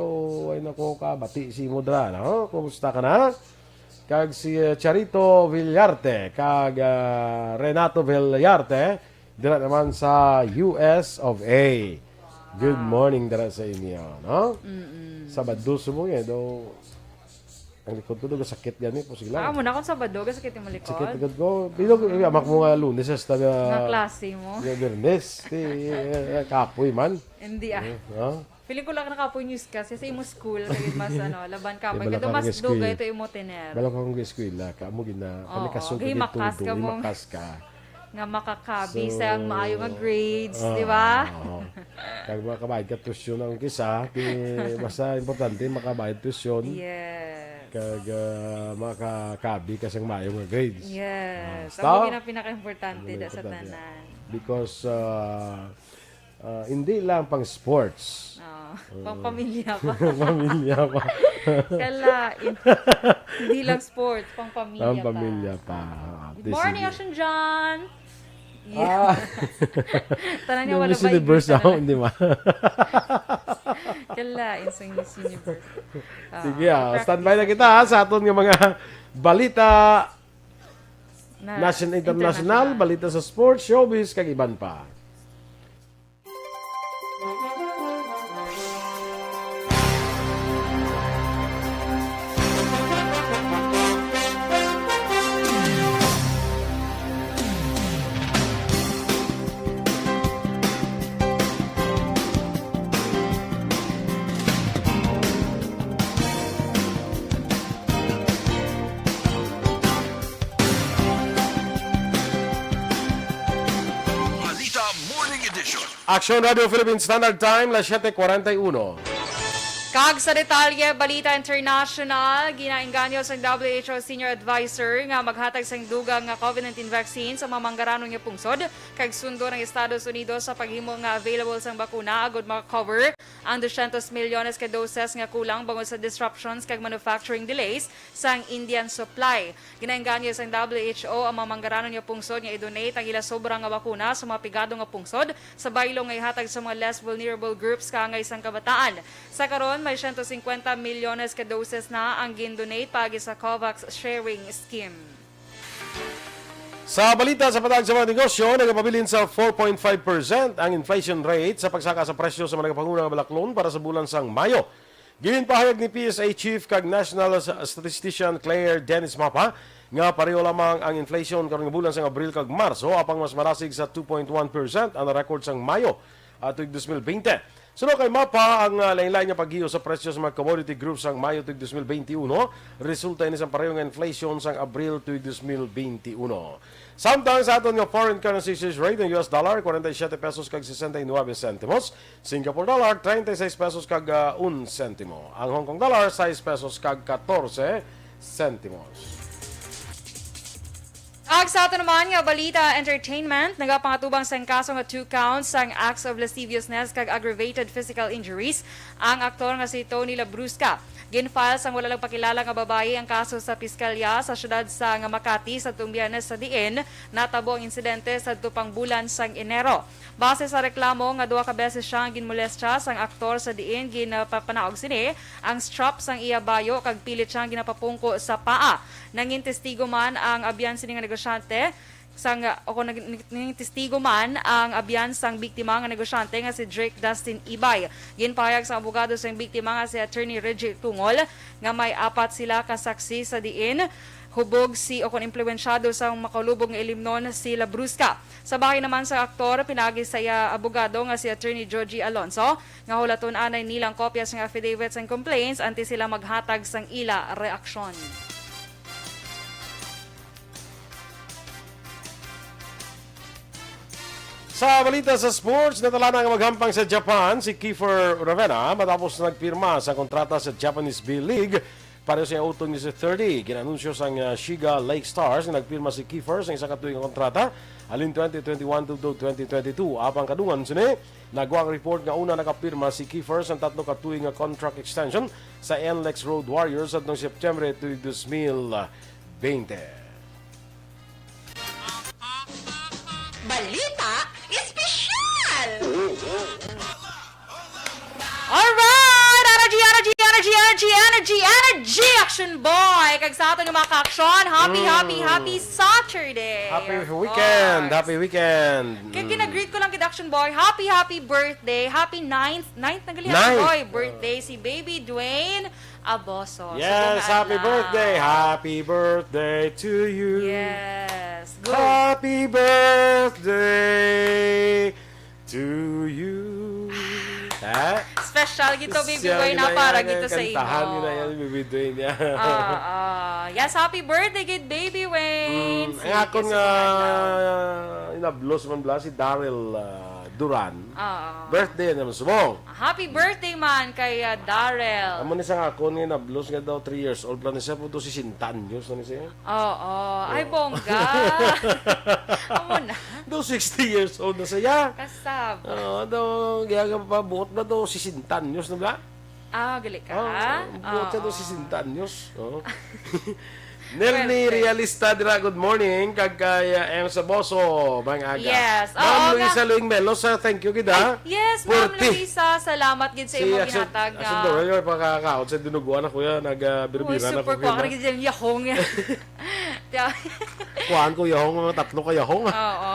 ay nako ka, bati si Mudra, no? Kumusta ka na? Kag si Charito Villarte, kag Renato Villarte, dira naman sa US of A. Good morning dira sa inyo, no? Sabado sumo yan, ang likod ko doon, sakit yan po sila. Muna kung Sabado, sakit yung malikod. Sakit agad ko. Bilog, amak mo nga Lunes, hasta nga klase mo. Bernes, kapoy man. Hindi Feeling ko lang nakapoy news kasi sa imo school, kaya mas laban ka. May kado mas dugay ito imo tiner. Bala ko kong eskwela, kamo gina, panikasog ka dito, makas ka. Nga makakabi sa maayo nga grades, di ba? Kag makabayad ka tuition ang kisa, basta importante makabayad tuition. Yes. Kag makakabi ka sa maayo nga grades. Yes. Ang pinaka-importante sa tanan. Because hindi lang pang sports. Pang pamilya pa. Pamilya pa. Kala, hindi lang sports, pang pamilya pa. Pang pamilya pa. Good morning, Action John! Yeah. Tanan niya wala ba Universe ako, hindi ma. Kala, insang Miss Universe. Sige, standby na kita sa aton nga mga balita national international, balita sa sports, showbiz, kag iban pa. Balita Morning Edition. Aksyon Radio Philippine Standard Time, las 7:41. Kag sa detalye, Balita International, ginainganyo sa WHO Senior Advisor nga maghatag sang dugang nga COVID-19 vaccine sa mamanggaranong nga pungsod kag sundo ng Estados Unidos sa paghimo nga available sang bakuna agud maka-cover ang 200 milyones ka doses nga kulang bangod sa disruptions kag manufacturing delays sang Indian supply. Ginainganyo sa WHO ang mamanggaranong nga pungsod nga i-donate ang ila sobrang nga bakuna sa mga pigado nga pungsod sa baylo nga ihatag sa mga less vulnerable groups kangay sang kabataan. Sa karon may 150 milyones ka doses na ang gin-donate pagi sa COVAX sharing scheme. Sa balita sa patag sa mga negosyo, nagpabilin sa 4.5% ang inflation rate sa pagsaka sa presyo sa mga nagapangunang balaklon para sa bulan sang Mayo. Ginpahayag ni PSA Chief kag National Statistician Claire Dennis Mapa nga pareho lamang ang inflation karong bulan sang Abril kag Marso apang mas marasig sa 2.1% ang record sang Mayo tuig 2020. Sunod kay Mapa ang lain-lain nga paggiyo sa presyo sa mga commodity groups sang Mayo tuig 2021, resulta ini sa pareho nga inflation sang Abril tuig 2021. Samtang sa aton nga foreign currency exchange rate ng US dollar 47 pesos kag 69 centimos, Singapore dollar 36 pesos kag 1 centimo. Ang Hong Kong dollar 6 pesos kag 14 centimos. Ag sa ato naman nga Balita Entertainment, nagapangatubang sang kaso nga 2 counts sang acts of lasciviousness kag aggravated physical injuries ang aktor nga si Tony Labrusca. Ginfile sang wala lang pakilala nga babae ang kaso sa piskalya sa syudad sa nga Makati sa Biyernes sa diin natabo ang insidente sa tupang bulan sang Enero. Base sa reklamo nga 2 ka beses siyang ginmolestya sang aktor sa diin ginapapanaog sini ang strap sang iya bayo kag pilit siyang ginapapungko sa paa. Nangin testigo man ang abyan sini nga negosyante sang naging testigo man ang abyan sang biktima nga negosyante nga si Drake Dustin Ibay. Ginpahayag sa abogado sang biktima nga si Attorney Reggie Tungol nga may 4 sila ka saksi sa diin. Hubog si impluwensyado sa makalubog nga ilimnon si Labrusca. Sa bahay naman sa aktor, pinagi sa iya abogado nga si Attorney Georgie Alonso nga hulaton anay nilang kopya sang affidavits and complaints anti sila maghatag sang ila reaksyon. Sa balita sa sports, natala na maghampang sa Japan si Kiefer Ravena matapos nagpirma sa kontrata sa Japanese B-League para sa utong ni 30. Ginanunsyo sang Shiga Lake Stars na nagpirma si Kiefer sa isa ka tuig nga kontrata alin 2021 to 2022. Apang kadungan sini, nagwa ang report nga una nakapirma si Kiefer sa 3 ka tuig nga contract extension sa NLEX Road Warriors atong September 2020. Balita Espesyal! Alright! Energy! Action boy! Kag sa ato ng mga ka-aksyon, happy Saturday! Happy weekend! Happy weekend! Kaya ginag-greet ko lang kid Action boy, happy birthday! Happy 9th na gali Action boy! Birthday si Baby Dwayne Aboso. Yes, happy birthday! Happy birthday to you! Yes! Good! Happy birthday to you! Ha? Special gito, Baby Dwayne, na para gito sa imo. Kantahan nyo na yan, Baby Dwayne. Yes, happy birthday, kid Baby Wayne. Ang akong inablos man bla si Dorel Duran. Birthday naman subong. Happy birthday man kay Dorel. Amo ni sa akon nga inablos nga daw 3 years old plan siya po to si Sintanyos na ni siya. Ay bongga. Amo na. Do 60 years old na siya. Kasab. Do giyaga pa buot na do si Sintanyos na bla. Gali ka. Buot na do si Sintanyos. Nerni Realista dira, good morning kag kay sa Boso bang aga. Yes. Ma'am Luisa Luing Melos, thank you gid ha. Yes, Ma'am Luisa, salamat gid sa imong gihatag. Sa Dorel pakakaot sa dinuguan ako ya nagbirbira na super ko. Super ko gid yahong. Kuhaan ko yahong, mga tatlo kayahong. Oo,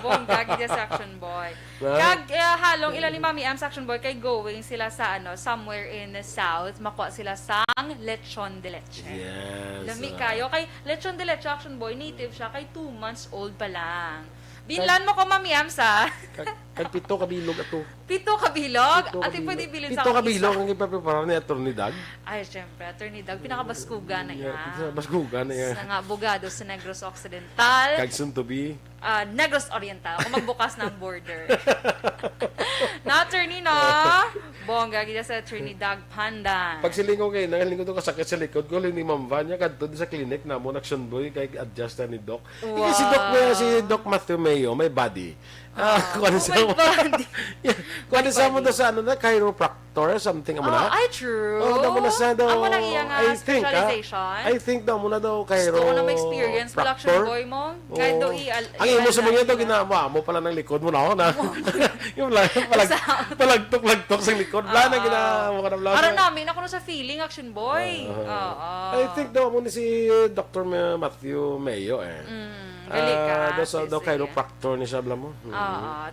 bongga gid sa Aksyon Boy. Kag halong ilan ni Mami Am sa Aksyon Boy kay going sila sa somewhere in the south, makuha sila sang lechon de leche. Yes. Lami kayo kay lechon de leche Aksyon Boy, native siya kay 2 months old pa lang. Binlan mo ko Mami Am sa Kag pito kabilog ato. Pito kabilog? Ate pwede bilin sa Pito akong kabilog isa. ang ipaprepare ni Atty. Dag. Ay, syempre, Atty. Dag, pinakabaskuga na Yeah, yan. baskugan na yan. Sa nga abogado sa Negros Occidental. Kag soon to be. Negros Oriental. Kung magbukas ng border. Na, Atty. no? Bongga, gila sa Atty. Dag Pandan. Pag silingon kayo, nangalingkod ko kasakit sa likod ko, ni Ma'am Vanya, kadto sa clinic na mo, Aksyon Boy, kay adjust na ni Doc. Wow. Si Doc Matthew Mayo, may body. Kung ano sa my body. Kung ano sa mo daw sa chiropractor, something amo na. Ay, true. Daw mo na sa daw. Amo lang iyang I specialization. think daw mo na daw Gusto ko na ma-experience mo, Aksyon Boy mo. Kahit daw ang imo sa mga daw ginawa mo pala ng likod mo na ako na. Yung palagtok sa likod. Wala na ginawa ka na vlog. Aram namin, ako na sa feeling, Aksyon Boy. I think daw mo ni si Dr. Matthew Mayo Gali ka. Daw chiropractor ni siya bla mo.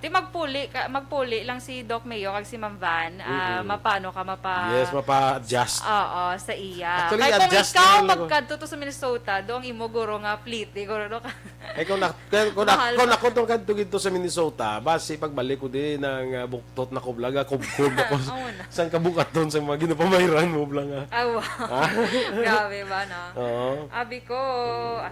Ti magpuli lang si Doc Mayo kag si Ma'am Van. Mapano ka Yes, mapa-adjust. Sa iya. Actually, Kaya kung adjust ikaw na lang ako. magkadto to sa Minnesota, doong imo guro nga fleet, guro ka. Ay kung ako tong kadto gito sa Minnesota, base pagbalik ko din ng buktot na ko vlog, kubkub ako. Sang kabukat doon sa mga ginapamayran mo vlog. Wow. Grabe ba no? Oo. Abi ko,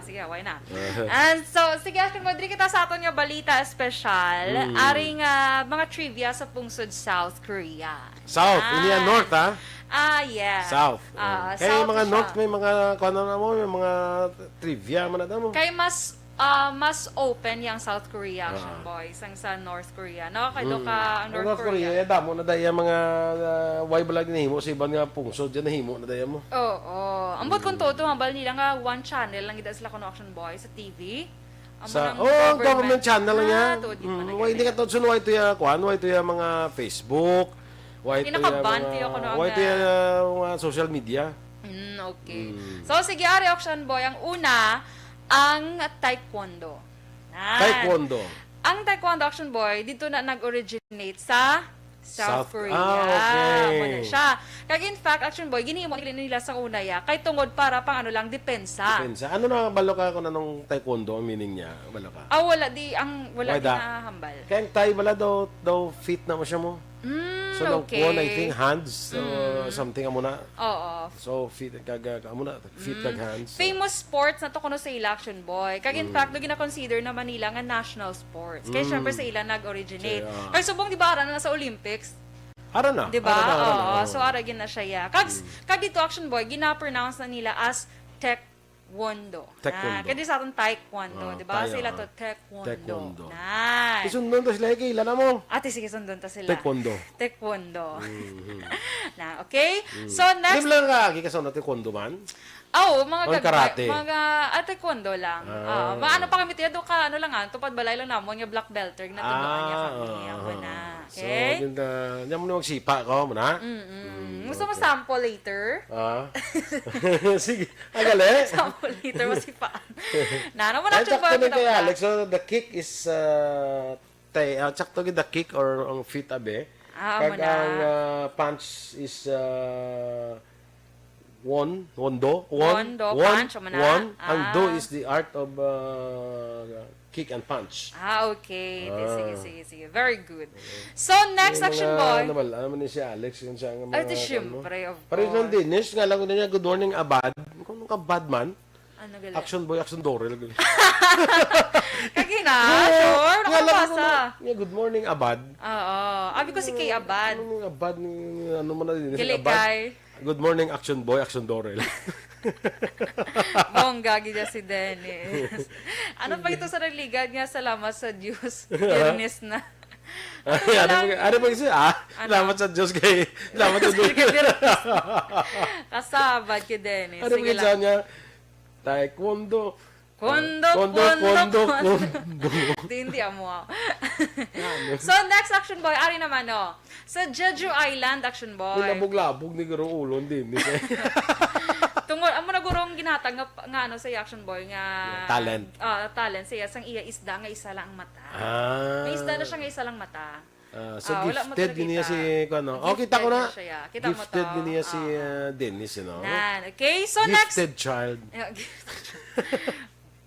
sige, why na? And so, sige, Aksyon Boy, diri kita sa aton nga balita special, aring mga trivia sa pungsod South Korea. South, hindi yan North ha? Yeah. South. Kaya South mga siya. North may mga may mga trivia man na mo. Kay mas open yung South Korea, Aksyon Boy, sang sa North Korea. No, kay do ka ang North Korea. Damo na daya mga why balag nahimo sa ibang nga pungsod diyan nahimo na daya mo. Oo. Ambot kung toto hambal nila nga one channel lang gid sila kuno Aksyon Boy sa TV. Sa government channel niya. Hindi ka to sunway to ya kuan, why to ya mga Facebook, why to ya mga social media. Okay. So sige, ari Aksyon Boy, ang una ang taekwondo. Taekwondo. Ang taekwondo, Aksyon Boy, dito na nag-originate sa South Korea. Okay. Muna siya. Kag in fact, Aksyon Boy, ginihimo nila sa una ya, kay tungod para pang depensa. Ano na balo ka kung anong taekwondo ang meaning niya? Balo ka? Wala di nahambal. Kaya ang tayo bala daw fit na mo siya mo. So okay. one, I think hands something amo na. Oo. So fit kag amo na fit kag hands. Famous sports na to kuno sa ila, Aksyon Boy. Kag in fact, do gina-consider na Manila nga national sports. Kaya syempre sa ila nag-originate. Kaya subong di ba ara na sa Olympics? Ara na. Di ba? So ara gina siya ya. Kag dito, Aksyon Boy, gina-pronounce na nila as Taekwondo. Kaya sa aton Taekwondo, di ba? Sila to Taekwondo. Nice. Isundon to sila kay ilan na mo? Ate, sige, sundon to sila. Taekwondo. Okay? So, next. Di lang ka, kikasaw na taekwondo man? Mga karate. taekwondo lang. Ano pa kami tiya, ka, tupad balay lang namon, yung black belter, na tinuan niya kami. Ako na. Okay? So, niya mo na magsipa ko, muna? Gusto mo sample later? Sige, agali. Sample later, masipaan. Ano mo na tsakto na kay Alex, so the kick is, tsakto the kick or ang feet abe. Kag ang punch is, wondo, punch, ang do is the art of kick and punch. Okay. Sige. Very good. So, next, Aksyon Boy. Ano man si Alex, yun siya ang mga... Ay, siyempre, of course. Paris ng Danish, nga lang ko na niya, good morning, abad. Kung ka bad man, ano gali? Aksyon Boy, Aksyon Dorel. Kagina, sure? Nakabasa. Good morning, abad. Oo. Abi ko si Kay Abad. Abad, ano mo na din. Gilikay. Good morning, Aksyon Boy, Aksyon Dorel. Bongga gida si Dennis. Ano pa ito sa naligad nga? Salamat sa Diyos. Fairness na. Ano ba isa? Salamat sa Diyos kay... Salamat sa Diyos. Kasabad kay Dennis. Ano ba isa niya? Taekwondo. Kondo. Hindi amo. So, next, Aksyon Boy, ari naman, Sa Jeju Island, Aksyon Boy. Labog-labog ni Garo Ulon din. Tungod amo na gurong ginhatag nga ano sa Action Boy nga Talent. Talent siya sang iya isda nga isa lang ang mata. May isda na siya nga isa lang mata. So wala mo gifted talaga niya si ano. Oh, Gifted kita ko na. niya siya, kita mo Gifted to. niya si Dennis, you know. Okay, so next Gifted child.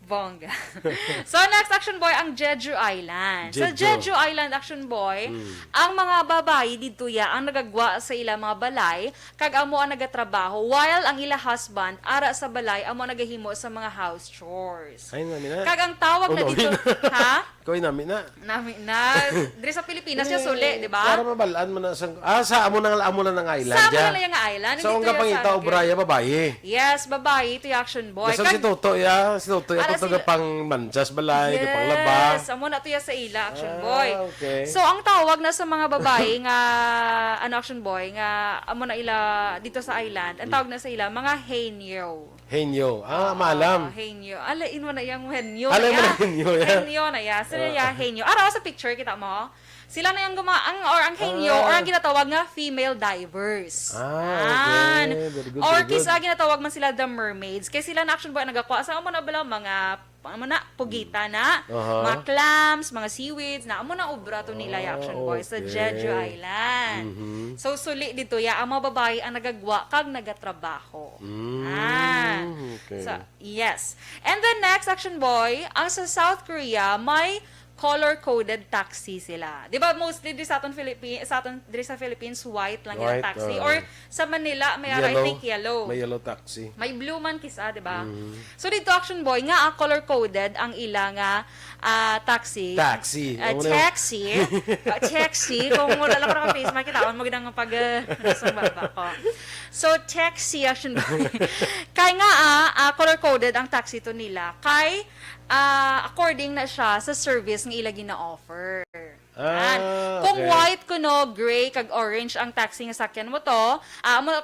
Bongga. So, next Action Boy, ang Jeju Island. Sa Jeju Island, Action Boy, ang mga babae dito ya, ang nagagwa sa ila mga balay, kag amo ang nagatrabaho, while ang ila husband, ara sa balay, amo nagahimo sa mga house chores. Ay, namin na. Kag ang tawag na dito, ha? Koy namin na. Namin na. Diri sa Pilipinas siya suli, di ba? Para mabalaan mo na sa amo na ng island. Sa amo na yung island. So, ang kapangita, Obraya, babae. Yes, babae, ito yung Action Boy. Kasi si Toto, si Toto, ito pang manchas balay, pang laba. Yes, amo na to ya sa ila, Action Boy. Okay. So, ang tawag na sa mga babae nga, Action Boy, nga amo na ila dito sa island, ang tawag na sa ila, mga henyo. Henyo. Maalam. Henyo. Alain mo na yung henyo. Alam mo na henyo, ya. Henyo na ya. Sila ya, henyo. Araw sa picture, kita mo. Sila na yung ang henyo, or ang ginatawag nga female divers. Okay. Very good, Or very good. kisa ginatawag man sila the mermaids. Kaya sila na Action Boy nagakuha. Sa amo na bala mga pugita na, mga clams, mga seaweeds, na amo na obra to nila yung Action Boy sa Jeju Island. So, suli dito, ya, ang mga babae ang nagagwa kag nagatrabaho. Okay. So, yes. And the next Action Boy, ang sa South Korea, may color-coded taxi sila. Di ba mostly di sa Philippines, white lang yung taxi. Or sa Manila, may I think yellow. May yellow taxi. May blue man kisa, di ba? So dito Action Boy, nga color-coded ang ilang taxi. Taxi. Taxi. Kung wala lang ko na face, makita mo ginang pag baba ko. So, taxi Action Boy. Kaya nga, color-coded ang taxi to nila. Kay, according na siya sa service ng ilagi na offer. Kung white kuno, gray kag orange ang taxi nga sakyan mo to,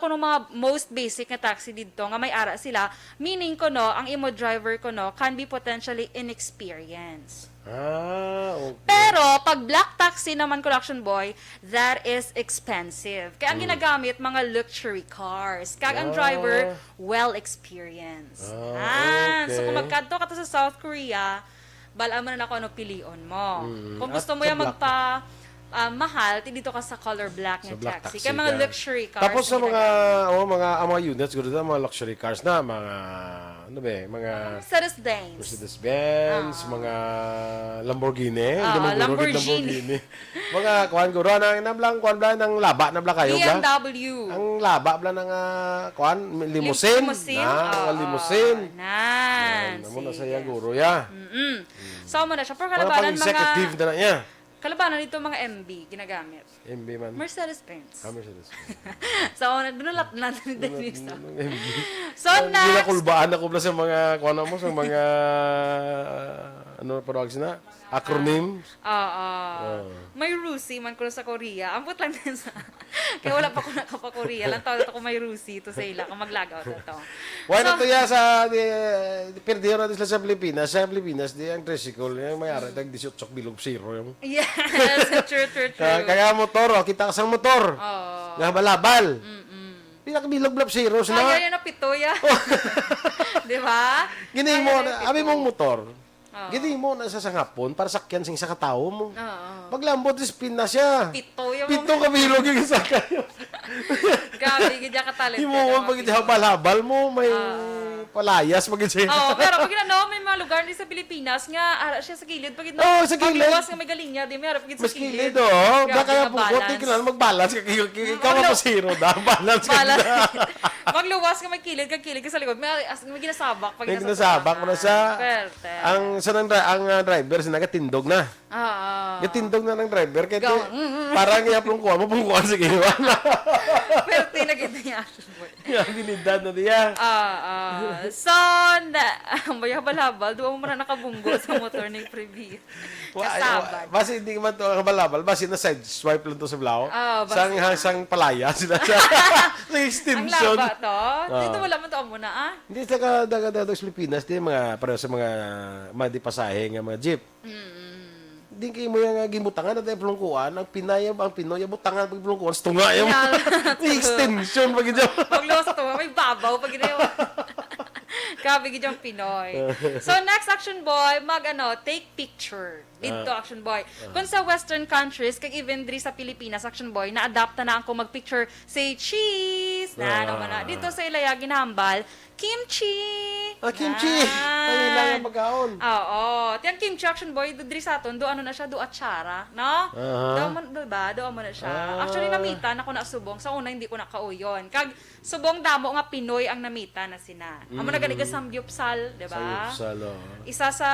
kuno mga most basic nga taxi dito nga may ara sila, meaning kuno ang imo driver kuno can be potentially inexperienced. Okay. Pero pag black taxi naman ko Action Boy, that is expensive. Kaya ang ginagamit mga luxury cars. Kag ang driver well experienced. Okay. So kung magkadto ka to sa South Korea, balaan mo na ako ano pilion mo. Kung gusto mo yung magpa mahal, dito ka sa color black nga black taxi. taxi Kaya mga ka. luxury cars. Tapos sa mga units, siguro na mga luxury cars na, mga, mga Mercedes-Benz. mga Lamborghini. Lamborghini. Mga kuhan ko, kuhan bla ng laba na bla kayo bla. BMW. Ang laba bla ng kuhan, limousine. Limousine. Amo na saya guro ya. So mo na siya. Pero Mga kalabanan pang-executive na niya. Kalabanan nito mga MB ginagamit. MB man. Mercedes-Benz. Mercedes-Benz. So, dunulat natin din dito. MB. So, next. Ginakulbaan ako sa mga, kuha mo, sa mga, ano pa na? Acronym. May Rusi man ko sa Korea. Ambot lang din sa... Kaya wala pa ko nakapa-Korea. Lang tawag ako may Rusi to sa ila. Kung maglagaw na to. Why na to ya sa... Perdiyo natin sila sa Pilipinas. Sa Pilipinas, di ang tricycle. Yung mayari, tag 18 bilog zero. Yung... Yes. True. Kaya motor, kita ka sa motor. Nga balabal. Pinakabilog blab zero. Kaya yun na pito ya. Di ba? Gini mo, abi mong motor. Gini mo na sa sangapon para sakyan sing sa katao mo. Paglambot spin na siya. Pito kabilog yung sakay. Grabe, gidya ka talent. Mo pag habal-habal mo may palayas pag pero pag may mga lugar din sa Pilipinas nga siya sa kilid pag sa kilid. Pagluwas nga may galinya, di may harap sa kilid. Kaya pungkot kailangan mag-balance ikaw na pasiro da. Balance ka na. Magluwas nga may kilid ka sa likod. May ginasabak pag ginasabak mo na siya. Ang driver sinagatindog na. Gatindog na ng driver kaya parang iyaplong kuha mo pungkuhan sa kiwa. Pero tinagin na niya. Yung binidad na diya. So, may habal-habal, doon mo na nakabunggo sa motor ni Preview. Kasabag. Basi hindi man ito habal-habal, basi na side swipe lang ito sa blaw. Sang palaya sila sa extension. Ang laba to? Dito wala mo ito muna, Hindi sa daga sa Pilipinas, di mga pareho sa mga madipasahe nga mga jeep. Hindi kayo mo yung gimutangan at yung plungkuan, ang Pinoy, butangan pag plungkuan, tunga yung extension pag ito. Pag luwas ito, may babaw pag ito. Grabe gid yung Pinoy. So next Action Boy, take picture. Dito Action Boy. Kung sa western countries, kag even diri sa Pilipinas Action Boy, na-adapt na ako mag-picture say cheese. Dito sa ilaya ginahambal, kimchi. Kimchi. Ang ilang pagkaon. Oo. Tiyang kimchi Action Boy, diri sa aton, do siya, do atsara, no? Do mo na siya. Actually, namitan ako na subong. Sa una, hindi ko nakauyon. Kag subong damo nga Pinoy ang namita na sina. Amo na ganiga samgyupsal, di ba? Samgyupsal, Isa sa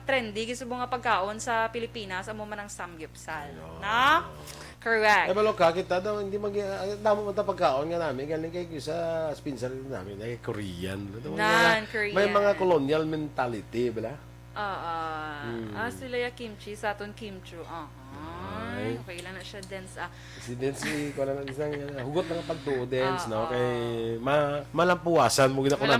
trendy, subong nga pagkaon sa Pilipinas, amo man ang samgyupsal. Na? Correct. Balo ka, kita daw, hindi damo mo pagkaon nga namin, galing kayo sa spinser namin, ay Korean. Non-Korean. May mga colonial mentality, bala? Sila ya kimchi, sa aton kimchi. Okay lang na siya dance. Si dance, ko lang isang hugot ng pagtuo-dance, no? Kay malampuwasan mo gina kung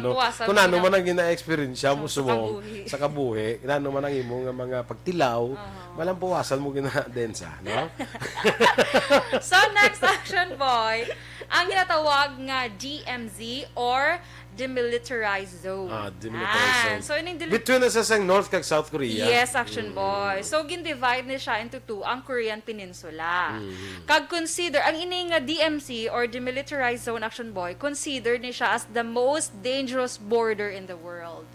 ano man ang gina-experience mo sumo sa kabuhi, ano man ang imong mga pagtilaw, malampuwasan mo gina-dance, no? So next Action Boy, ang ginatawag nga DMZ or Demilitarized Zone. Demilitarized Zone. So, between na sa North kag South Korea. Yes, Action Boy. So, gin-divide na siya into two, ang Korean Peninsula. Kag consider, ang ini nga DMZ or Demilitarized Zone Action Boy, considered ni siya as the most dangerous border in the world.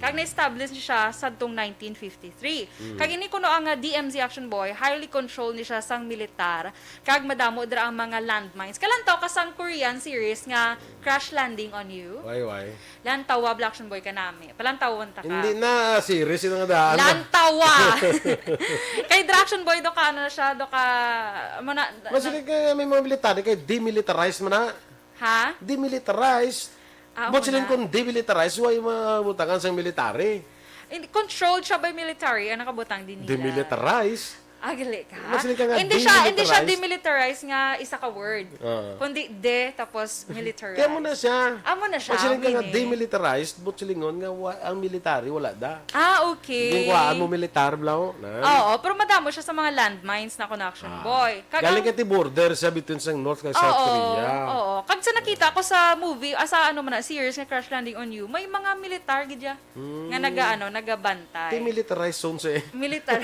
Kag na-establish ni siya sa tong 1953. Kag ini kuno ang DMZ Action Boy, highly controlled ni siya sang militar, kag madamo dira ang mga landmines. Kalantaw ka sang Korean series nga Crash Landing on You. Why? Lantawa Action Boy ka nami. Palantawon ta ka. Hindi na series ito nga daan. Lantawa! Kay Action Boy do ka siya, do ka Masilig ka may mga militar, kay demilitarized mo na. Ha? Demilitarized. Ba't sila kung demilitarized, why mabutangan sa military? Controlled siya by military, ang nakabutang din nila. Demilitarized? Gali ka? Hindi siya demilitarized nga isa ka word. Kundi tapos militarized. Kaya mo na siya. Mo na siya. Ba't sila nga demilitarized, ba't sila nga ang military, wala da. Okay. Gingwaan mo militar, blau. Oo, pero madamo siya sa mga landmines na connection, boy. Galing ka ti border sa between sa North kag South Korea. Oo. Kag sa nakita ko sa movie, sa series nga Crash Landing on You, may mga militar gidya nga nagabantay. Demilitarized zone sa Militar.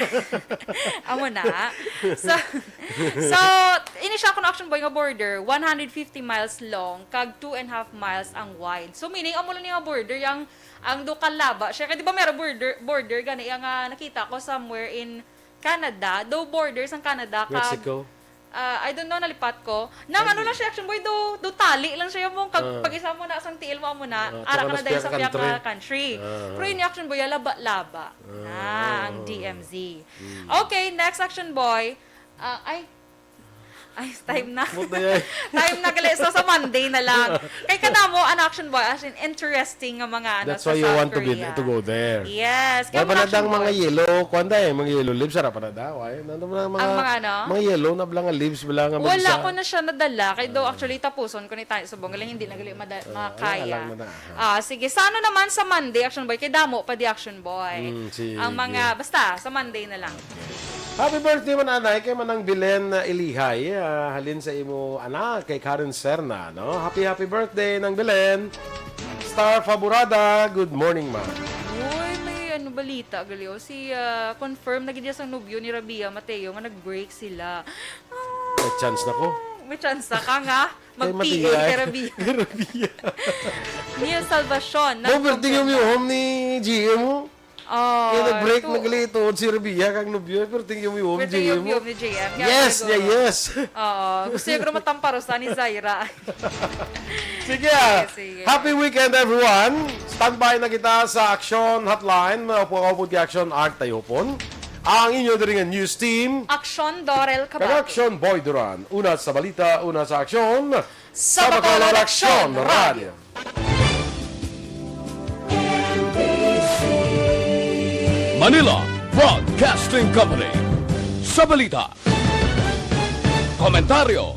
Amo na. So ini siya Action Boy nga border, 150 miles long, kag 2.5 miles ang wide. So meaning amo lang nga border yang ang do kalaba. Siya kay di ba meron border gani ang nakita ko somewhere in Canada, do borders ang Canada kag Mexico. I don't know, nalipat ko. Nang lang siya Action Boy, do tali lang siya mong pag isa mo na sang tiil mo na ara ka na dahil sa piyak country. Pero yun Action Boy, laba-laba. Ang DMZ. Okay, next Action Boy. Time na. Time na gali. So, sa Monday na lang. Kay kanamo, an Action Boy, as in, interesting nga mga That's sa why you South want Korea. to go there. Yes. Why panadang mga yellow, kuwanda mga yellow leaves, sarap panada. Why? Mga yellow na blang leaves, blang wala ko na siya nadala. Kay do actually tapuson ko ni tayo subong. Galing hindi nagali makaya. Sige. Sana naman sa Monday, Action Boy. Kay damo pa di Action Boy. Ang mga, basta, sa Monday na lang. Happy birthday man anay kay manang Bilen Ilihay. Halin sa imo anak kay Karen Serna, no? Happy birthday ng Bilen. Star Faburada, good morning ma. Uy, may balita gali si confirm na gid sang nobyo ni Rabia Mateo nga nag-break sila. May chance na ko. May chance na ka nga mag-PA kay Rabia. Nia Salvacion. Birthday yung home ni GM mo. Kaya nag-break naglito si Rabia kang nobyo pero tingin mo yung GM mo. Yes. Gusto niya ko matamparosa ni Zaira. Sige. Happy weekend everyone. Standby na kita sa Aksyon Hotline. Upod ki Aksyon Art Tayopon. Ang inyo din news team. Aksyon Dorel Cabatu. Kag Aksyon Boy Duran. Una sa balita, una sa aksyon. Sa Bacolod Aksyon Radio. Manila Broadcasting Company. Sa balita, komentaryo,